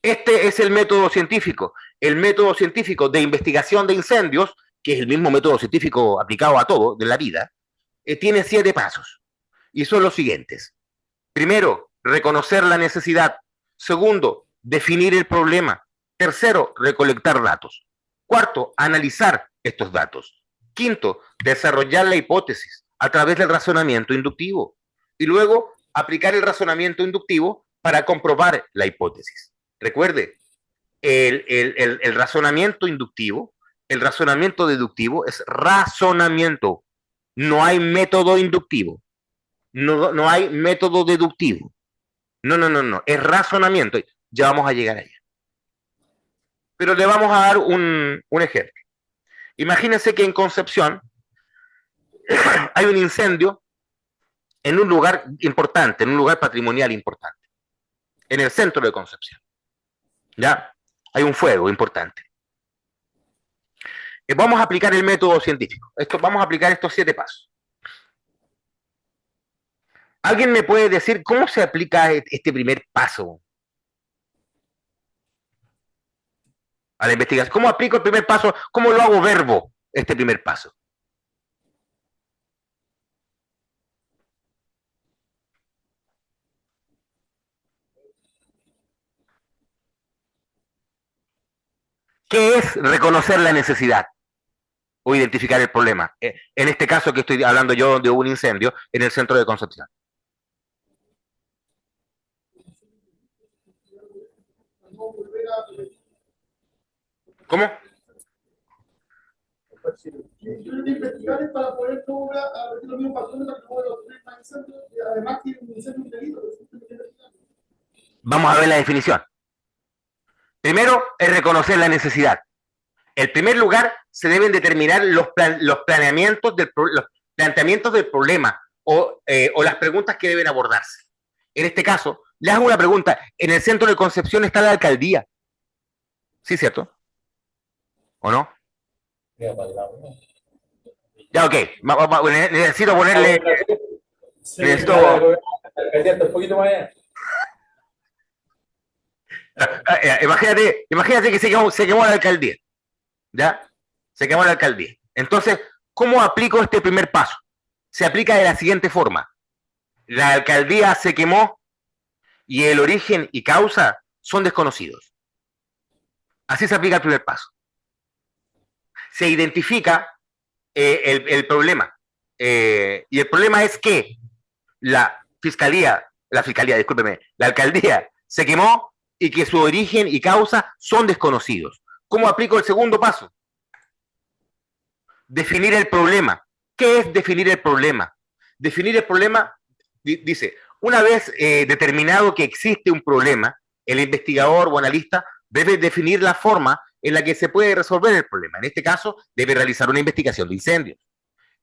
Este es el método científico. El método científico de investigación de incendios, que es el mismo método científico aplicado a todo de la vida, tiene 7 pasos. Y son los siguientes. Primero, reconocer la necesidad. Segundo, definir el problema. Tercero, recolectar datos. Cuarto, analizar estos datos. Quinto, desarrollar la hipótesis a través del razonamiento inductivo. Y luego, aplicar el razonamiento inductivo para comprobar la hipótesis. Recuerde, el razonamiento inductivo, el razonamiento deductivo es razonamiento. No hay método inductivo. No hay método deductivo. No. Es razonamiento. Ya vamos a llegar allá. Pero le vamos a dar un ejemplo. Imagínense que en Concepción hay un incendio en un lugar importante, en un lugar patrimonial importante, en el centro de Concepción. ¿Ya? Hay un fuego importante. Vamos a aplicar el método científico. Vamos a aplicar estos 7 pasos. ¿Alguien me puede decir cómo se aplica este primer paso a la investigación? ¿Cómo aplico el primer paso? ¿Cómo lo hago verbo, este primer paso? ¿Qué es reconocer la necesidad? o identificar el problema. En este caso que estoy hablando yo de un incendio en el centro de Concepción. ¿Cómo?
Investigar para poder repetir los mismos patrones para que no los más incendios, y además que un incendio es un delito.
Vamos a ver la definición. Primero es reconocer la necesidad. En primer lugar, se deben determinar los planteamientos del problema o las preguntas que deben abordarse. En este caso, le hago una pregunta. En el centro de Concepción está la alcaldía. ¿Sí, cierto? ¿O no? Ya, ok. Necesito ponerle...
Un poquito más allá.
Imagínate que se quemó la alcaldía. ¿Ya? Se quemó la alcaldía. Entonces, ¿cómo aplico este primer paso? Se aplica de la siguiente forma. La alcaldía se quemó y el origen y causa son desconocidos. Así se aplica el primer paso. Se identifica el problema. Y el problema es que la alcaldía se quemó y que su origen y causa son desconocidos. ¿Cómo aplico el segundo paso? Definir el problema. ¿Qué es definir el problema? Definir el problema, dice, una vez determinado que existe un problema, el investigador o analista debe definir la forma en la que se puede resolver el problema. En este caso, debe realizar una investigación de incendios.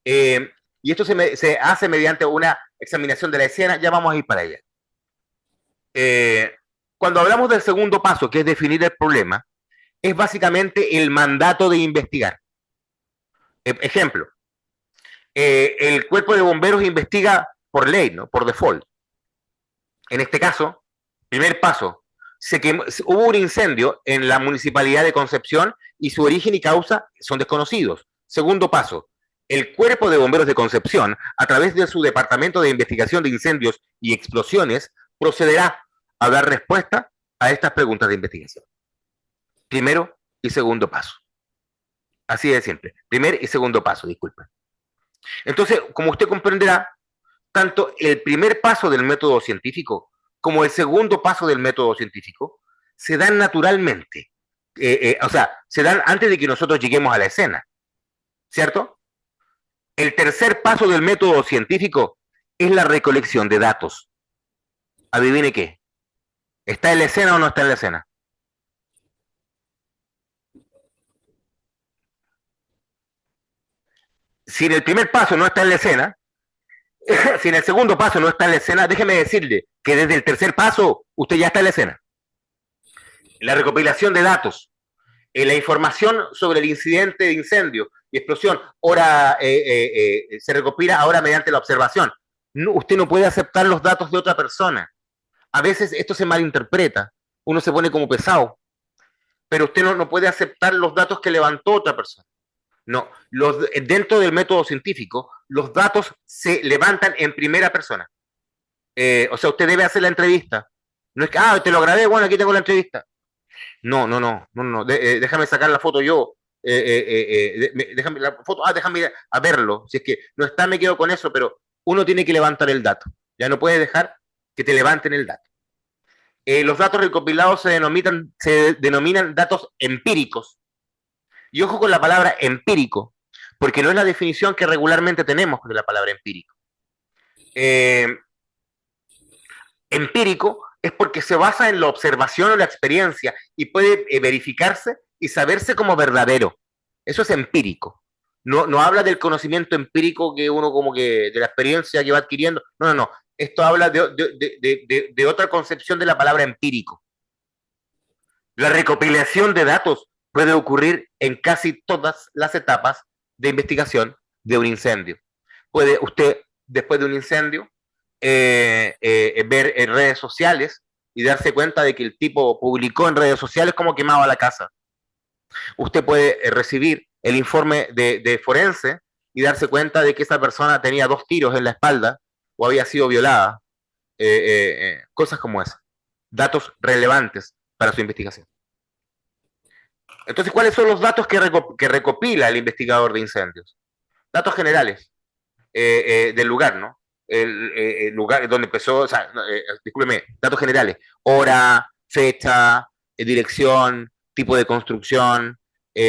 Y esto se hace mediante una examinación de la escena, ya vamos a ir para allá. Cuando hablamos del segundo paso, que es definir el problema, es básicamente el mandato de investigar. Ejemplo, el cuerpo de bomberos investiga por ley, ¿no? Por default. En este caso, primer paso, hubo un incendio en la municipalidad de Concepción y su origen y causa son desconocidos. Segundo paso, el cuerpo de bomberos de Concepción, a través de su departamento de investigación de incendios y explosiones, procederá a dar respuesta a estas preguntas de investigación. Primero y segundo paso. Así de siempre. Primer y segundo paso, disculpen. Entonces, como usted comprenderá, tanto el primer paso del método científico como el segundo paso del método científico se dan naturalmente. O sea, se dan antes de que nosotros lleguemos a la escena. ¿Cierto? El tercer paso del método científico es la recolección de datos. Adivine qué. ¿Está en la escena o no está en la escena? Si en el primer paso no está en la escena, si en el segundo paso no está en la escena, déjeme decirle que desde el tercer paso usted ya está en la escena. La recopilación de datos, la información sobre el incidente de incendio y explosión, ahora se recopila ahora mediante la observación. No, usted no puede aceptar los datos de otra persona. A veces esto se malinterpreta, uno se pone como pesado, pero usted no puede aceptar los datos que levantó otra persona. No, dentro del método científico, los datos se levantan en primera persona. O sea, usted debe hacer la entrevista. No es que, te lo grabé, bueno, aquí tengo la entrevista. No. Déjame sacar la foto yo. Déjame la foto, déjame ir a verlo. Si es que no está, me quedo con eso, pero uno tiene que levantar el dato. Ya no puede dejar que te levanten el dato. Los datos recopilados se denominan datos empíricos. Y ojo con la palabra empírico, porque no es la definición que regularmente tenemos de la palabra empírico. Empírico es porque se basa en la observación o la experiencia y puede verificarse y saberse como verdadero. Eso es empírico. No habla del conocimiento empírico que uno como que, de la experiencia que va adquiriendo. No. Esto habla de otra concepción de la palabra empírico. La recopilación de datos puede ocurrir en casi todas las etapas de investigación de un incendio. Puede usted, después de un incendio, ver en redes sociales y darse cuenta de que el tipo publicó en redes sociales cómo quemaba la casa. Usted puede recibir el informe de forense y darse cuenta de que esa persona tenía 2 tiros en la espalda o había sido violada. Cosas como esas. Datos relevantes para su investigación. Entonces, ¿cuáles son los datos que recopila el investigador de incendios? Datos generales del lugar, ¿no? El lugar donde empezó, o sea, discúlpeme, datos generales, hora, fecha, dirección, tipo de construcción,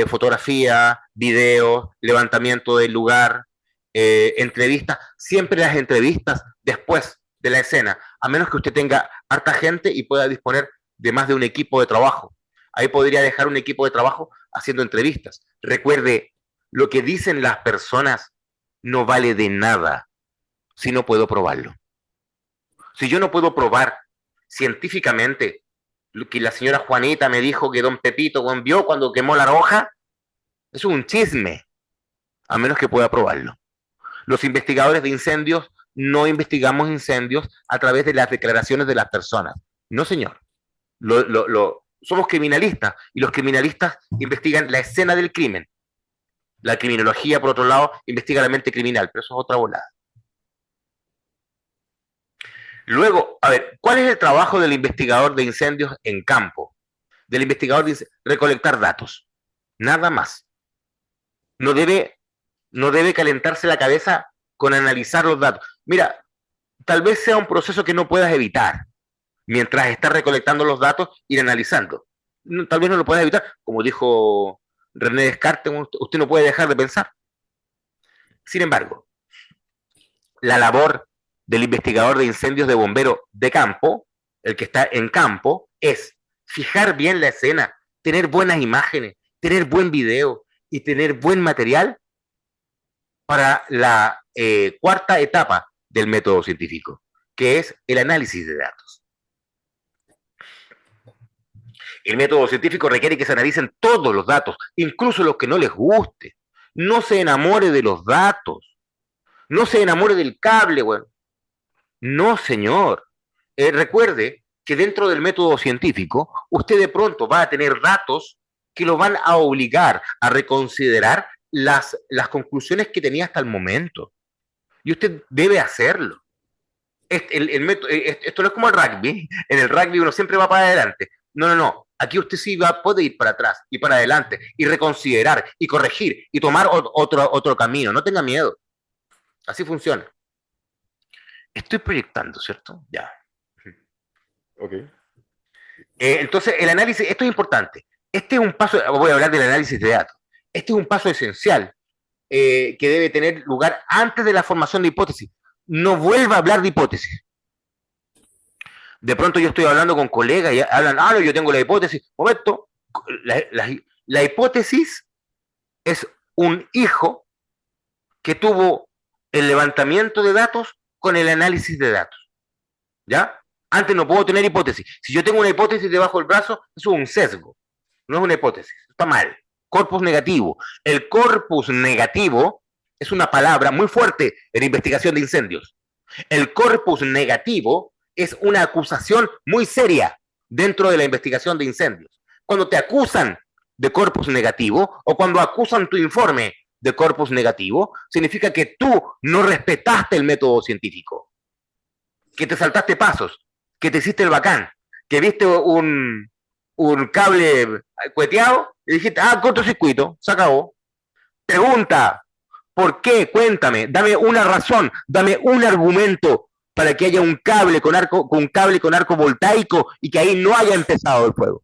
fotografía, video, levantamiento del lugar, entrevistas, siempre las entrevistas después de la escena, a menos que usted tenga harta gente y pueda disponer de más de un equipo de trabajo. Ahí podría dejar un equipo de trabajo haciendo entrevistas. Recuerde, lo que dicen las personas no vale de nada si no puedo probarlo. Si yo no puedo probar científicamente lo que la señora Juanita me dijo que don Pepito vio cuando quemó la hoja, eso es un chisme, a menos que pueda probarlo. Los investigadores de incendios no investigamos incendios a través de las declaraciones de las personas. No, señor. Somos criminalistas y los criminalistas investigan la escena del crimen. La criminología, por otro lado, investiga la mente criminal, pero eso es otra volada. Luego, a ver, ¿cuál es el trabajo del investigador de incendios en campo? Del investigador de incendios, recolectar datos. Nada más. No debe calentarse la cabeza con analizar los datos. Mira, tal vez sea un proceso que no puedas evitar mientras estás recolectando los datos, ir analizando. Tal vez no lo puedas evitar, como dijo René Descartes, usted no puede dejar de pensar. Sin embargo, la labor del investigador de incendios de bombero de campo, el que está en campo, es fijar bien la escena, tener buenas imágenes, tener buen video y tener buen material para la cuarta etapa del método científico, que es el análisis de datos. El método científico requiere que se analicen todos los datos, incluso los que no les guste. No se enamore de los datos. No se enamore del cable, bueno. No, señor. Recuerde que dentro del método científico, usted de pronto va a tener datos que lo van a obligar a reconsiderar las conclusiones que tenía hasta el momento. Y usted debe hacerlo. Esto no es como el rugby. En el rugby uno siempre va para adelante. No. Aquí usted sí puede ir para atrás y para adelante y reconsiderar y corregir y tomar otro camino. No tenga miedo. Así funciona. Estoy proyectando, ¿cierto? Ya. Ok. Entonces, el análisis, esto es importante. Este es un paso, voy a hablar del análisis de datos. Este es un paso esencial que debe tener lugar antes de la formación de hipótesis. No vuelva a hablar de hipótesis. De pronto yo estoy hablando con colegas y hablan, no, yo tengo la hipótesis. Momento, la hipótesis es un hijo que tuvo el levantamiento de datos con el análisis de datos. ¿Ya? Antes no puedo tener hipótesis. Si yo tengo una hipótesis debajo del brazo, eso es un sesgo. No es una hipótesis. Está mal. Corpus negativo. El corpus negativo es una palabra muy fuerte en investigación de incendios. El corpus negativo es una acusación muy seria dentro de la investigación de incendios. Cuando te acusan de corpus negativo o cuando acusan tu informe de corpus negativo, significa que tú no respetaste el método científico, que te saltaste pasos, que te hiciste el bacán, que viste un cable cueteado y dijiste, cortocircuito, se acabó. Pregunta, ¿por qué? Cuéntame, dame una razón, dame un argumento para que haya un cable con arco voltaico y que ahí no haya empezado el fuego.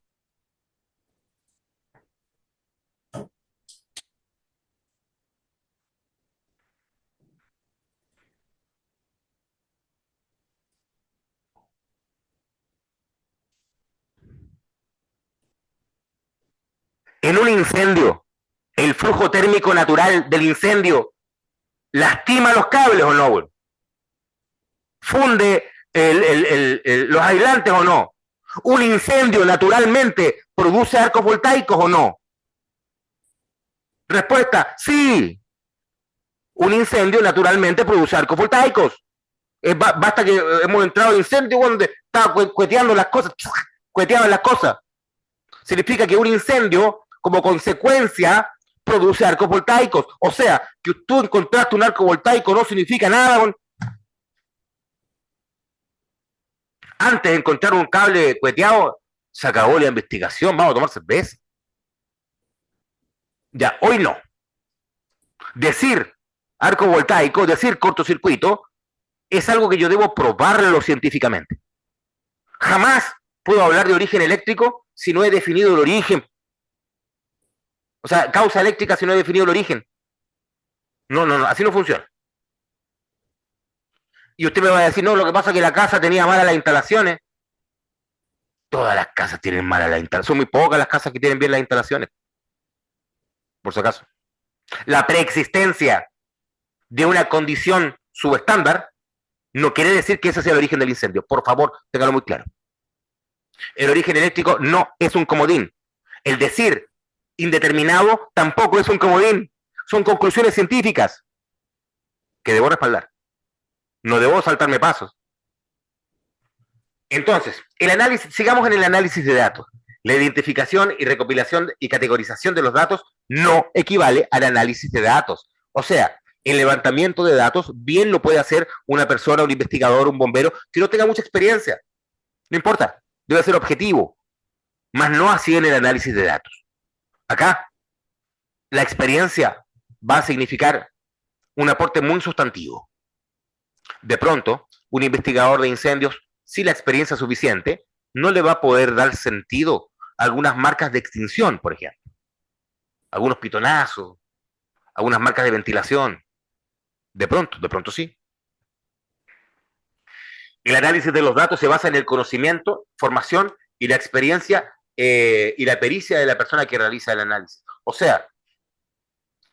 En un incendio, el flujo térmico natural del incendio lastima los cables o no, funde los aislantes o no. Un incendio naturalmente produce arcos voltaicos o no. Respuesta, sí. Un incendio naturalmente produce arcos voltaicos. Basta que hemos entrado en incendio donde estaba cueteando las cosas, cueteaban las cosas. Significa que un incendio, como consecuencia, produce arcos voltaicos. O sea, que tú encontraste un arco voltaico no significa nada. Antes de encontrar un cable cueteado, se acabó la investigación, vamos a tomar cerveza. Ya, hoy no. Decir arco voltaico, decir cortocircuito, es algo que yo debo probarlo científicamente. Jamás puedo hablar de origen eléctrico si no he definido el origen. O sea, causa eléctrica si no he definido el origen. No, no, no, así no funciona. Y usted me va a decir, no, lo que pasa es que la casa tenía malas las instalaciones. Todas las casas tienen malas las instalaciones. Son muy pocas las casas que tienen bien las instalaciones. Por si acaso. La preexistencia de una condición subestándar no quiere decir que ese sea el origen del incendio. Por favor, téngalo muy claro. El origen eléctrico no es un comodín. El decir indeterminado tampoco es un comodín. Son conclusiones científicas que debo respaldar. No debo saltarme pasos. Entonces, el análisis, sigamos en el análisis de datos. La identificación y recopilación y categorización de los datos no equivale al análisis de datos. O sea, el levantamiento de datos bien lo puede hacer una persona, un investigador, un bombero que no tenga mucha experiencia. No importa, debe ser objetivo, más no así en el análisis de datos. Acá, la experiencia va a significar un aporte muy sustantivo. De pronto, un investigador de incendios, sin la experiencia suficiente, no le va a poder dar sentido a algunas marcas de extinción, por ejemplo. Algunos pitonazos, algunas marcas de ventilación. De pronto sí. El análisis de los datos se basa en el conocimiento, formación y la experiencia y la pericia de la persona que realiza el análisis. O sea,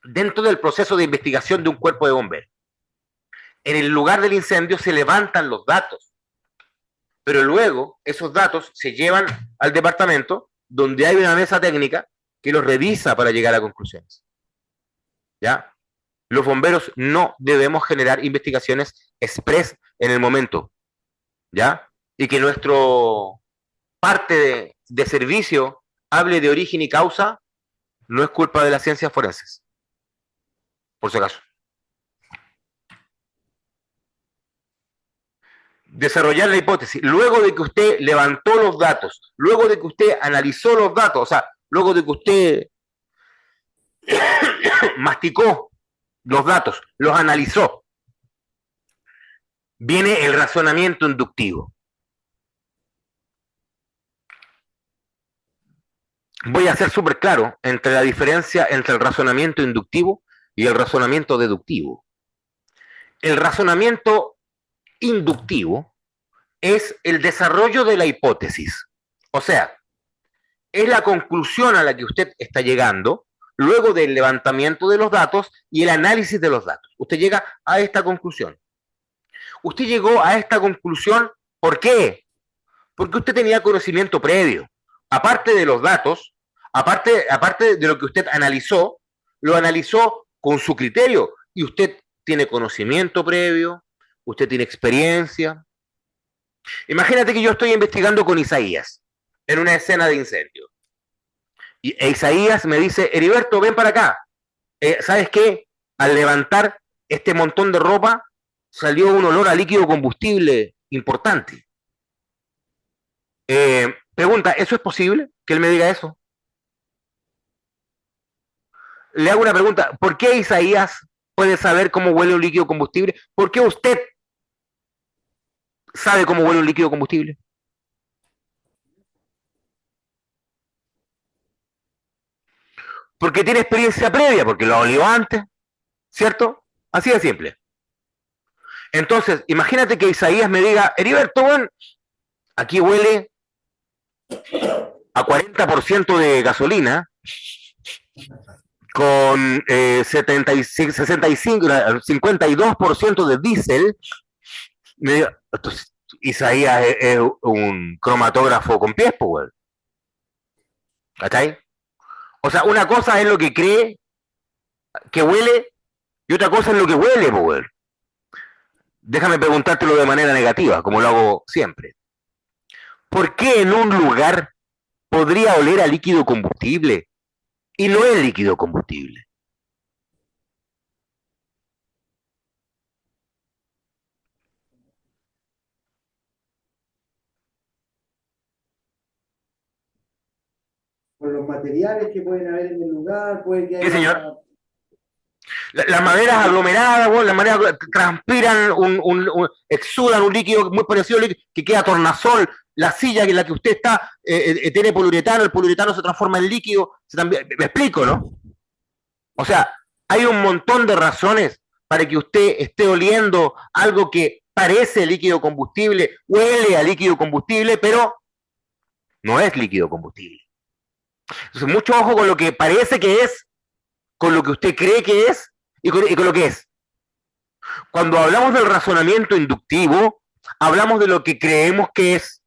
dentro del proceso de investigación de un cuerpo de bomberos, en el lugar del incendio se levantan los datos, pero luego esos datos se llevan al departamento donde hay una mesa técnica que los revisa para llegar a conclusiones. ¿Ya? Los bomberos no debemos generar investigaciones express en el momento, ¿ya? Y que nuestro parte de servicio hable de origen y causa no es culpa de las ciencias forenses, por si acaso. Desarrollar la hipótesis, luego de que usted levantó los datos, luego de que usted analizó los datos, o sea, luego de que usted masticó los datos, los analizó, viene el razonamiento inductivo. Voy a ser súper claro entre la diferencia entre el razonamiento inductivo y el razonamiento deductivo. El razonamiento inductivo es el desarrollo de la hipótesis. O sea, es la conclusión a la que usted está llegando luego del levantamiento de los datos y el análisis de los datos. Usted llega a esta conclusión. Usted llegó a esta conclusión, ¿por qué? Porque usted tenía conocimiento previo. Aparte de los datos, aparte de lo que usted analizó, lo analizó con su criterio y usted tiene conocimiento previo, usted tiene experiencia. Imagínate que yo estoy investigando con Isaías en una escena de incendio. E Isaías me dice, Heriberto, ven para acá. ¿Sabes qué? Al levantar este montón de ropa, salió un olor a líquido combustible importante. Pregunta, ¿eso es posible? Que él me diga eso. Le hago una pregunta, ¿por qué Isaías puede saber cómo huele un líquido combustible? ¿Por qué usted sabe cómo huele un líquido combustible? Porque tiene experiencia previa, porque lo olió antes, ¿cierto? Así de simple. Entonces, imagínate que Isaías me diga, Heriberto, bueno, aquí huele a 40% de gasolina, con 75, 65, 52% de diésel. Entonces, Isaías es un cromatógrafo con pies, pues, ¿cachai? O sea, una cosa es lo que cree que huele y otra cosa es lo que huele, pues. Déjame preguntártelo de manera negativa, como lo hago siempre. ¿Por qué en un lugar podría oler a líquido combustible y no es líquido combustible?
Por los materiales que pueden haber en el lugar, puede que
Sí,
haya...
señor. Las maderas aglomeradas, las maderas transpiran, exudan un líquido muy parecido al líquido que queda tornasol. La silla en la que usted está tiene poliuretano, el poliuretano se transforma en líquido. Me explico, ¿no? O sea, hay un montón de razones para que usted esté oliendo algo que parece líquido combustible, huele a líquido combustible, pero no es líquido combustible. Entonces, mucho ojo con lo que parece que es, con lo que usted cree que es y con lo que es. Cuando hablamos del razonamiento inductivo, hablamos de lo que creemos que es.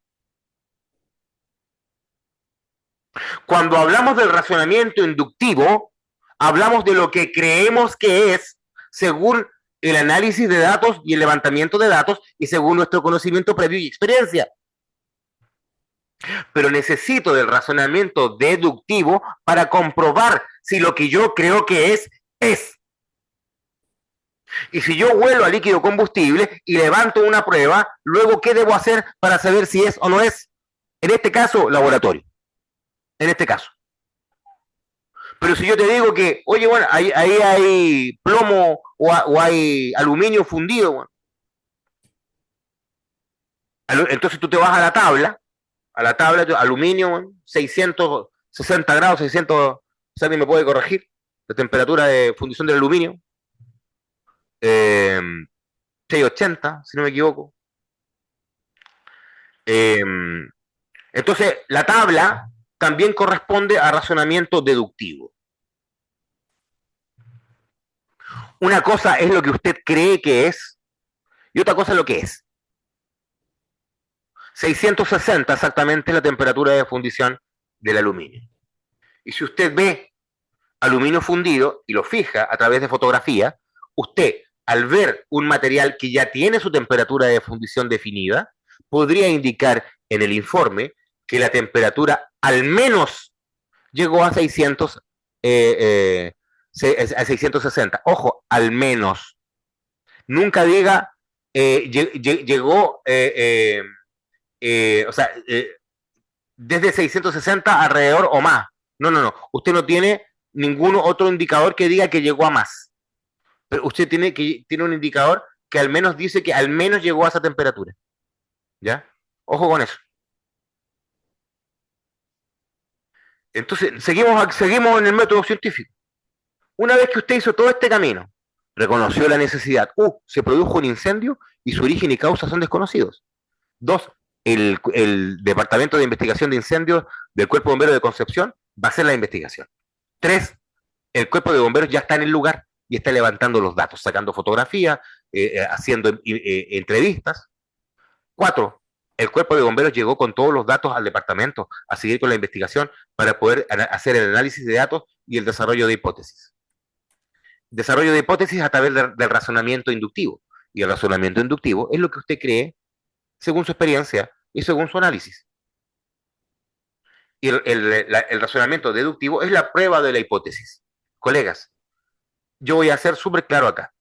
Cuando hablamos del razonamiento inductivo, hablamos de lo que creemos que es según el análisis de datos y el levantamiento de datos y según nuestro conocimiento previo y experiencia. Pero necesito del razonamiento deductivo para comprobar si lo que yo creo que es, es. Y si yo huelo a líquido combustible y levanto una prueba, luego, ¿qué debo hacer para saber si es o no es? En este caso, laboratorio. En este caso. Pero si yo te digo que, oye, bueno, ahí hay plomo o hay aluminio fundido, bueno. Entonces tú te vas a la tabla, aluminio, 660 grados, 600, Sani me puede corregir, la temperatura de fundición del aluminio, 680, si no me equivoco. Entonces, la tabla también corresponde a razonamiento deductivo. Una cosa es lo que usted cree que es y otra cosa es lo que es. 660 exactamente es la temperatura de fundición del aluminio. Y si usted ve aluminio fundido y lo fija a través de fotografía, usted, al ver un material que ya tiene su temperatura de fundición definida, podría indicar en el informe que la temperatura al menos llegó a 660. Ojo, al menos. Nunca diga llegó, o sea, desde 660 alrededor o más. No. Usted no tiene ningún otro indicador que diga que llegó a más. Pero usted tiene un indicador que al menos dice que al menos llegó a esa temperatura. ¿Ya? Ojo con eso. Entonces, seguimos en el método científico. Una vez que usted hizo todo este camino, reconoció la necesidad, se produjo un incendio y su origen y causa son desconocidos. 2, el Departamento de Investigación de Incendios del Cuerpo de Bomberos de Concepción va a hacer la investigación. 3, el Cuerpo de Bomberos ya está en el lugar y está levantando los datos, sacando fotografías, haciendo entrevistas. 4, el Cuerpo de Bomberos llegó con todos los datos al departamento a seguir con la investigación para poder hacer el análisis de datos y el desarrollo de hipótesis. Desarrollo de hipótesis a través del razonamiento inductivo. Y el razonamiento inductivo es lo que usted cree según su experiencia y según su análisis. Y el razonamiento deductivo es la prueba de la hipótesis. Colegas, yo voy a ser súper claro acá.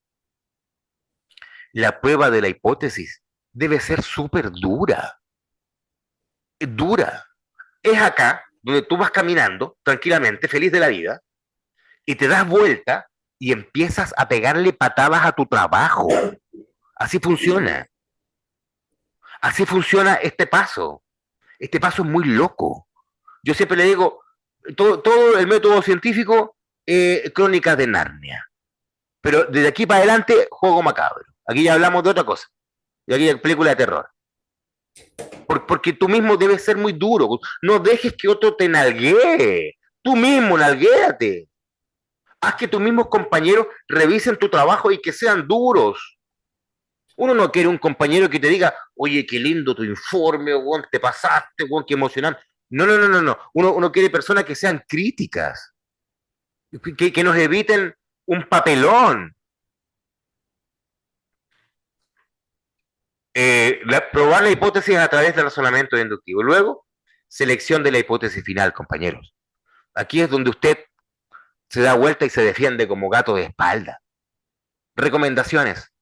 La prueba de la hipótesis debe ser súper dura. Dura. Es acá donde tú vas caminando tranquilamente, feliz de la vida, y te das vuelta y empiezas a pegarle patadas a tu trabajo. Así funciona. Así funciona este paso. Este paso es muy loco. Yo siempre le digo, todo el método científico, crónicas de Narnia. Pero desde aquí para adelante, juego macabro. Aquí ya hablamos de otra cosa. Y aquí hay película de terror. Porque tú mismo debes ser muy duro. No dejes que otro te nalguee. Tú mismo nalguéate. Haz que tus mismos compañeros revisen tu trabajo y que sean duros. Uno no quiere un compañero que te diga, oye, qué lindo tu informe, weón, te pasaste, weón, qué emocionante. No. Uno quiere personas que sean críticas, que nos eviten un papelón. Probar la hipótesis a través del razonamiento inductivo. Luego, selección de la hipótesis final, compañeros. Aquí es donde usted se da vuelta y se defiende como gato de espalda. Recomendaciones.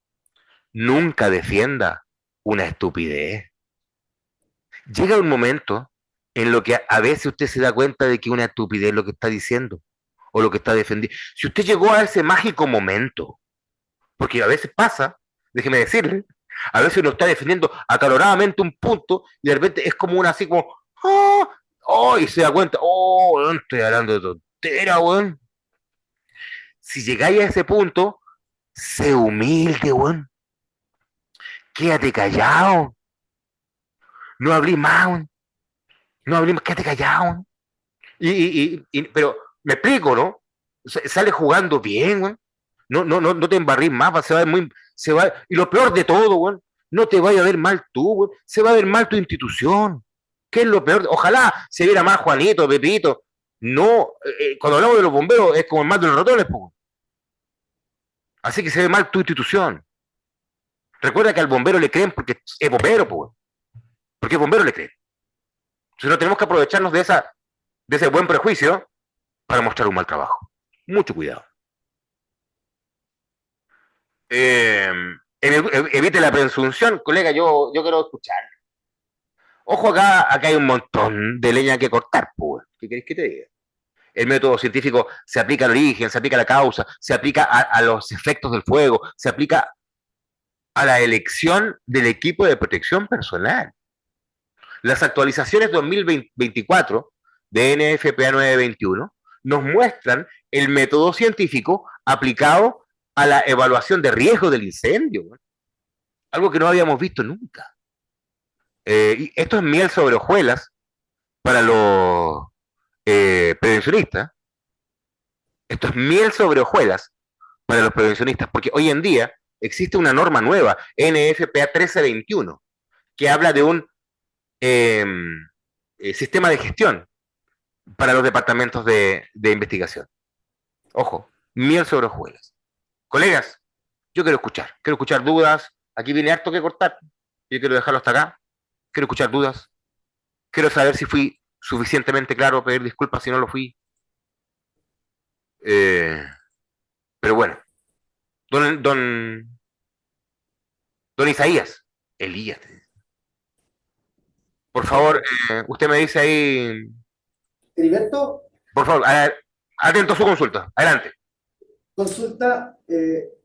Nunca defienda una estupidez. Llega un momento en lo que a veces usted se da cuenta de que es una estupidez lo que está diciendo o lo que está defendiendo. Si usted llegó a ese mágico momento, porque a veces pasa, déjeme decirle, a veces uno está defendiendo acaloradamente un punto y de repente es como una así como, ¡oh! ¡Oh! Y se da cuenta, ¡oh! No estoy hablando de tontera, weón. Si llegáis a ese punto, sé humilde, weón. Quédate callado. No hablé más, weón. No hablé más, quédate callado, weón. Pero me explico, ¿no? Sale jugando bien, weón. No te embarrís más, se va a ver muy, y lo peor de todo, weón, no te vaya a ver mal tú, weón, se va a ver mal tu institución. ¿Qué es lo peor? Ojalá se viera mal Juanito, Pepito. No, cuando hablamos de los bomberos es como el mal de los ratones, po. Así que se ve mal tu institución. Recuerda que al bombero le creen porque es bombero, po. Porque es bombero le creen. Entonces no tenemos que aprovecharnos de ese buen prejuicio para mostrar un mal trabajo. Mucho cuidado. Evite la presunción, colega, yo quiero escuchar. Ojo, acá hay un montón de leña que cortar, pues. ¿Qué querés que te diga? El método científico se aplica al origen, se aplica a la causa, se aplica a los efectos del fuego, se aplica a la elección del equipo de protección personal. Las actualizaciones 2024 de NFPA 921 nos muestran el método científico aplicado a la evaluación de riesgo del incendio, ¿no? Algo que no habíamos visto nunca. Y esto es miel sobre hojuelas para los prevencionistas. Esto es miel sobre hojuelas para los prevencionistas, porque hoy en día existe una norma nueva, NFPA 1321, que habla de un sistema de gestión para los departamentos de investigación. Ojo, miel sobre hojuelas. Colegas, yo quiero escuchar dudas. Aquí viene harto que cortar. Yo quiero dejarlo hasta acá. Quiero escuchar dudas. Quiero saber si fui suficientemente claro, pedir disculpas si no lo fui. Pero bueno, don Isaías, Elías, por favor, usted me dice ahí,
Heriberto,
por favor, atento a su consulta, adelante.
consulta,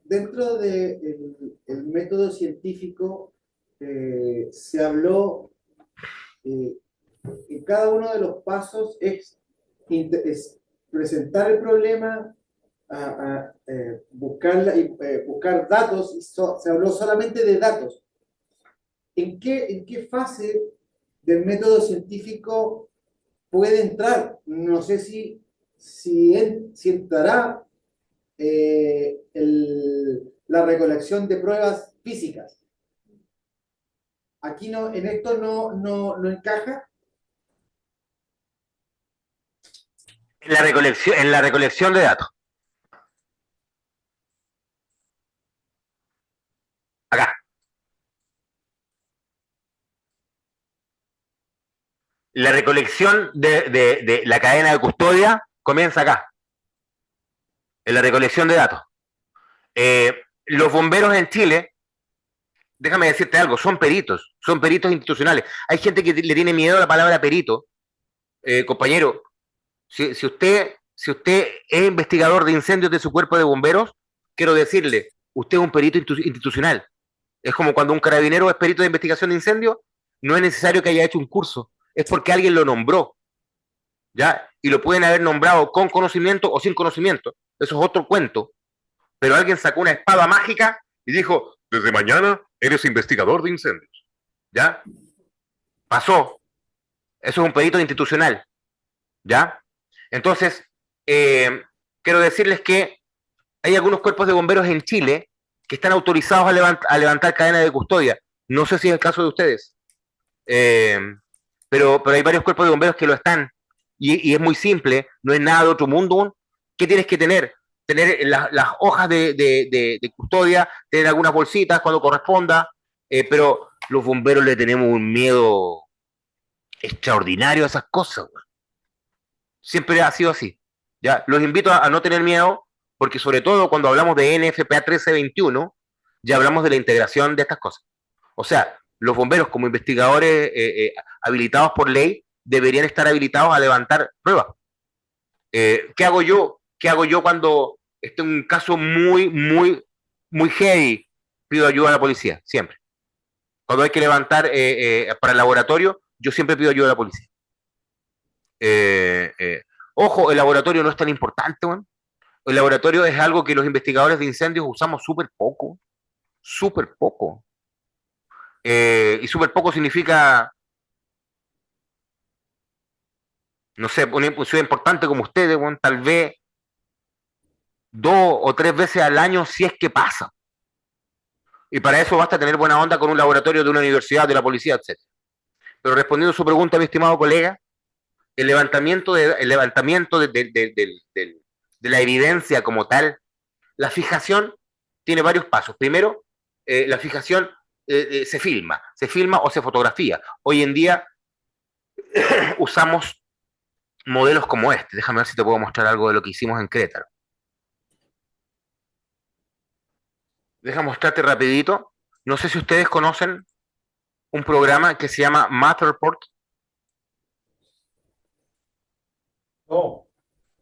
dentro del el método científico se habló en cada uno de los pasos es presentar el problema, buscar datos, y se habló solamente de datos. ¿En qué fase del método científico puede entrar? No sé si entrará la recolección de pruebas físicas. Aquí no, en esto no encaja.
En la recolección de datos. Acá. La recolección de la cadena de custodia comienza acá. En la recolección de datos. Los bomberos en Chile, déjame decirte algo, son peritos institucionales. Hay gente que le tiene miedo a la palabra perito. Compañero, si usted es investigador de incendios de su cuerpo de bomberos, quiero decirle, usted es un perito institucional. Es como cuando un carabinero es perito de investigación de incendios, no es necesario que haya hecho un curso, es porque alguien lo nombró, ¿ya? Y lo pueden haber nombrado con conocimiento o sin conocimiento, eso es otro cuento, pero alguien sacó una espada mágica y dijo, desde mañana eres investigador de incendios, ¿ya? Pasó, eso es un perito institucional, ¿ya? Entonces, quiero decirles que hay algunos cuerpos de bomberos en Chile que están autorizados a levantar cadenas de custodia. No sé si es el caso de ustedes, pero hay varios cuerpos de bomberos que lo están. Y es muy simple, no es nada de otro mundo. ¿Qué tienes que tener? Tener las hojas de custodia, tener algunas bolsitas cuando corresponda, pero los bomberos le tenemos un miedo extraordinario a esas cosas. Siempre ha sido así. ¿Ya? Los invito a no tener miedo, porque sobre todo cuando hablamos de NFPA 1321, ya hablamos de la integración de estas cosas. O sea, los bomberos como investigadores habilitados por ley deberían estar habilitados a levantar pruebas. ¿Qué hago yo? ¿Qué hago yo cuando esté un caso muy heavy? Pido ayuda a la policía, siempre. Cuando hay que levantar para el laboratorio, yo siempre pido ayuda a la policía. Ojo, el laboratorio no es tan importante, weón. El laboratorio es algo que los investigadores de incendios usamos súper poco. Súper poco. Y súper poco significa, no sé, una ciudad importante como ustedes, bueno, tal vez 2 o 3 veces al año si es que pasa. Y para eso basta tener buena onda con un laboratorio de una universidad, de la policía, etc. Pero respondiendo a su pregunta, mi estimado colega, el levantamiento de la evidencia como tal, la fijación tiene varios pasos. Primero, la fijación se filma o se fotografía. Hoy en día usamos modelos como este. Déjame ver si te puedo mostrar algo de lo que hicimos en Querétaro. Déjame mostrarte rapidito. No sé si ustedes conocen un programa que se llama Matterport.
No,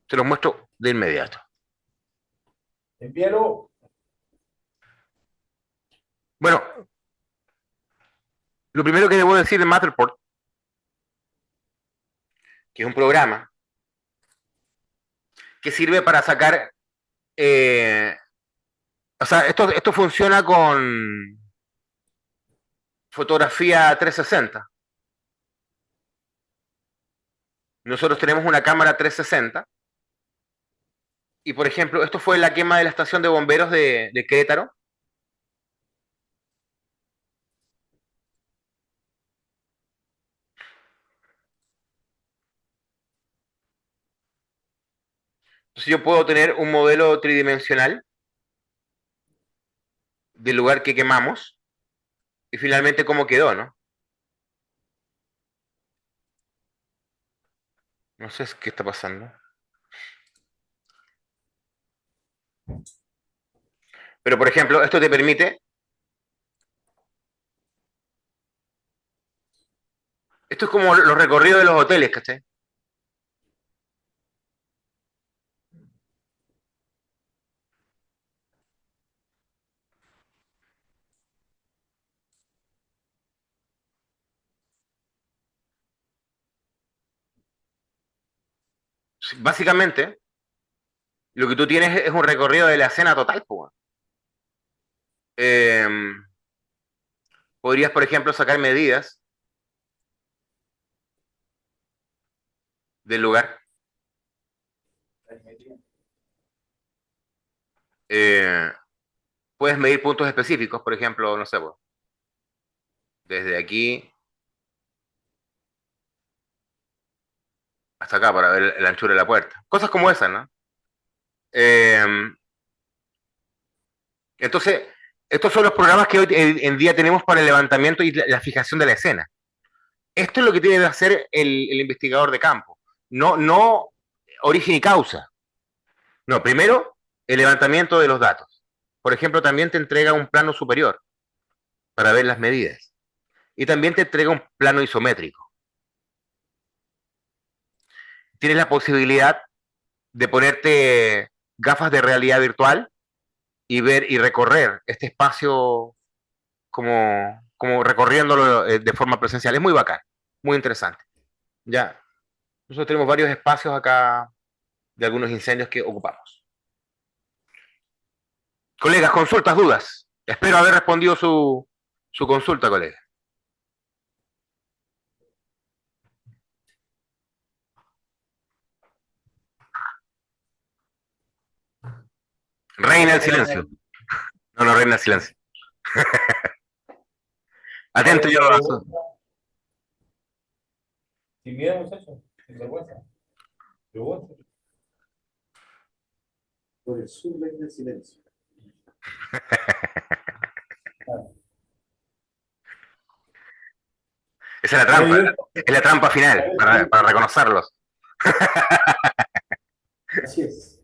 Te los muestro de inmediato.
envíalo.
Bueno, lo primero que debo decir de Matterport, que es un programa que sirve para sacar... o sea, esto funciona con fotografía 360. Nosotros tenemos una cámara 360 y, por ejemplo, esto fue la quema de la estación de bomberos de Querétaro. Entonces yo puedo tener un modelo tridimensional del lugar que quemamos y finalmente cómo quedó, ¿no? No sé qué está pasando. Pero, por ejemplo, esto te permite... Esto es como los recorridos de los hoteles, ¿cachai? Básicamente, lo que tú tienes es un recorrido de la escena total, pues. Podrías, por ejemplo, sacar medidas del lugar. Eh, Puedes medir puntos específicos, por ejemplo, no sé, pues, desde aquí hasta acá para ver la anchura de la puerta. Cosas como esas, ¿no? Eh, entonces, estos son los programas que hoy en día tenemos para el levantamiento y la fijación de la escena. Esto es lo que tiene que hacer el investigador de campo. No origen y causa. No, primero, el levantamiento de los datos. Por ejemplo, también te entrega un plano superior para ver las medidas. Y también te entrega un plano isométrico. Tienes la posibilidad de ponerte gafas de realidad virtual y ver y recorrer este espacio como recorriéndolo de forma presencial. Es muy bacán, muy interesante. Ya, nosotros tenemos varios espacios acá de algunos incendios que ocupamos. Colegas, consultas, dudas. Espero haber respondido su consulta, colega. Reina el silencio. No, reina el silencio. Atento yo.
Sin miedo, muchachos, sin vergüenza. Pregunta.
Por el sur reina el silencio.
Esa es la trampa, es la trampa final, para reconocerlos.
Así es.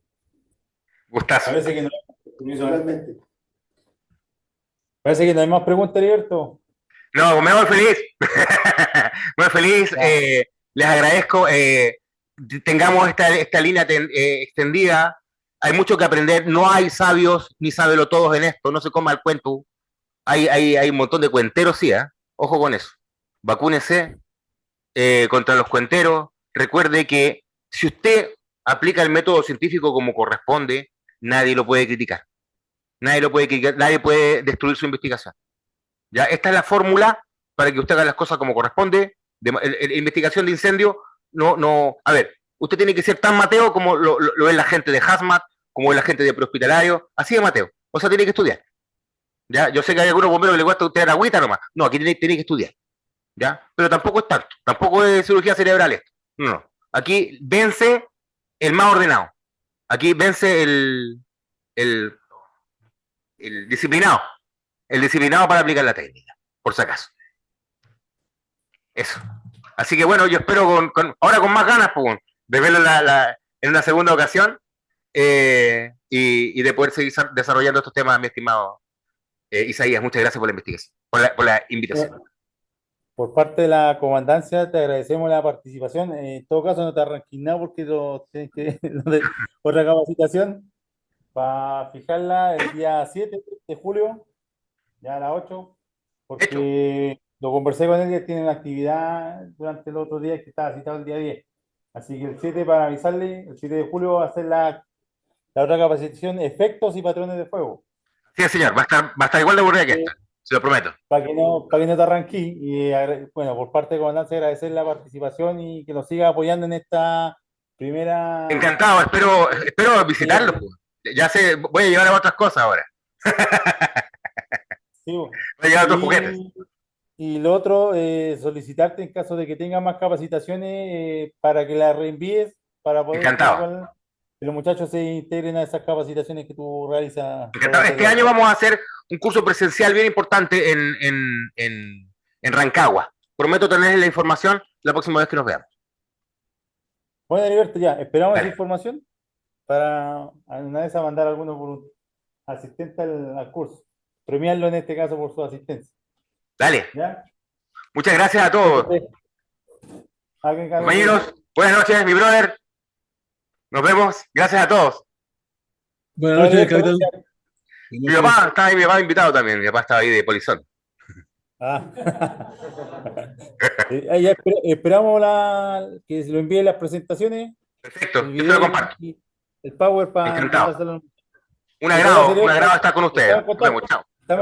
Gustazo.
Parece que no,
Totalmente.
parece que no hay más preguntas, Heriberto.
No, me voy feliz. Me voy feliz. les agradezco. Tengamos esta línea extendida. Hay mucho que aprender. No hay sabios ni sábelo todos en esto. No se coma el cuento. Hay un montón de cuenteros, sí, ¿eh? Ojo con eso. Vacúnese contra los cuenteros. Recuerde que si usted aplica el método científico como corresponde, nadie lo puede criticar. Nadie puede destruir su investigación. ¿Ya? Esta es la fórmula para que usted haga las cosas como corresponde. Investigación de incendio, a ver, usted tiene que ser tan Mateo como lo es la gente de Hazmat, como es la gente de prehospitalario, así de Mateo. O sea, tiene que estudiar. ¿Ya? Yo sé que hay algunos bomberos que les cuesta usted agüita nomás. No, aquí tiene que estudiar. ¿Ya? Pero tampoco es tanto. Tampoco es cirugía cerebral esto. No. Aquí vence el más ordenado. Aquí vence el, el disciplinado. El disciplinado para aplicar la técnica, por si acaso. Eso. Así que bueno, yo espero ahora con más ganas, pues, de verlo en una segunda ocasión y de poder seguir desarrollando estos temas, mi estimado Isaías. Muchas gracias por la investigación, por la invitación.
Por parte de la comandancia, te agradecemos la participación. En todo caso, no te arranques nada porque tienes que otra capacitación para fijarla el día 7 de julio, ya a las 8, porque lo conversé con él que tiene una actividad durante el otro día que estaba citado el día 10. Así que el 7, para avisarle, el 7 de julio va a ser la otra capacitación, efectos y patrones de fuego.
Sí, señor, va a estar igual de aburrida que esta, se lo prometo.
Para que no te arranques. Y bueno, por parte de Comandancia agradecer la participación y que nos siga apoyando en esta primera.
Encantado, espero visitarlo. Pues. Ya sé, voy a llevar a otras cosas ahora.
Sí,
voy a llevar otros juguetes.
Y lo otro, solicitarte en caso de que tengas más capacitaciones para que las reenvíes para poder
Encantado.
que los muchachos se integren a esas capacitaciones que tú realizas.
Encantado. Este año vamos a hacer un curso presencial bien importante en Rancagua. Prometo tener la información la próxima vez que nos veamos.
Bueno, Heriberto, ya, esperamos
Dale.
esa información para una vez a mandar a alguno por un asistente al curso. Premiarlo en este caso por su asistencia.
Dale.
¿Ya?
Muchas gracias a todos. Compañeros, buenas noches, mi brother. Nos vemos. Gracias a todos.
Buenas noches, capitán.
Mi papá estaba ahí, mi papá invitado también. Mi papá estaba ahí de polizón.
Ya esperamos que se lo envíen las presentaciones.
Perfecto, yo se lo comparto.
El Power para
encantado. Un agrado estar con ustedes. Nos vemos, chao.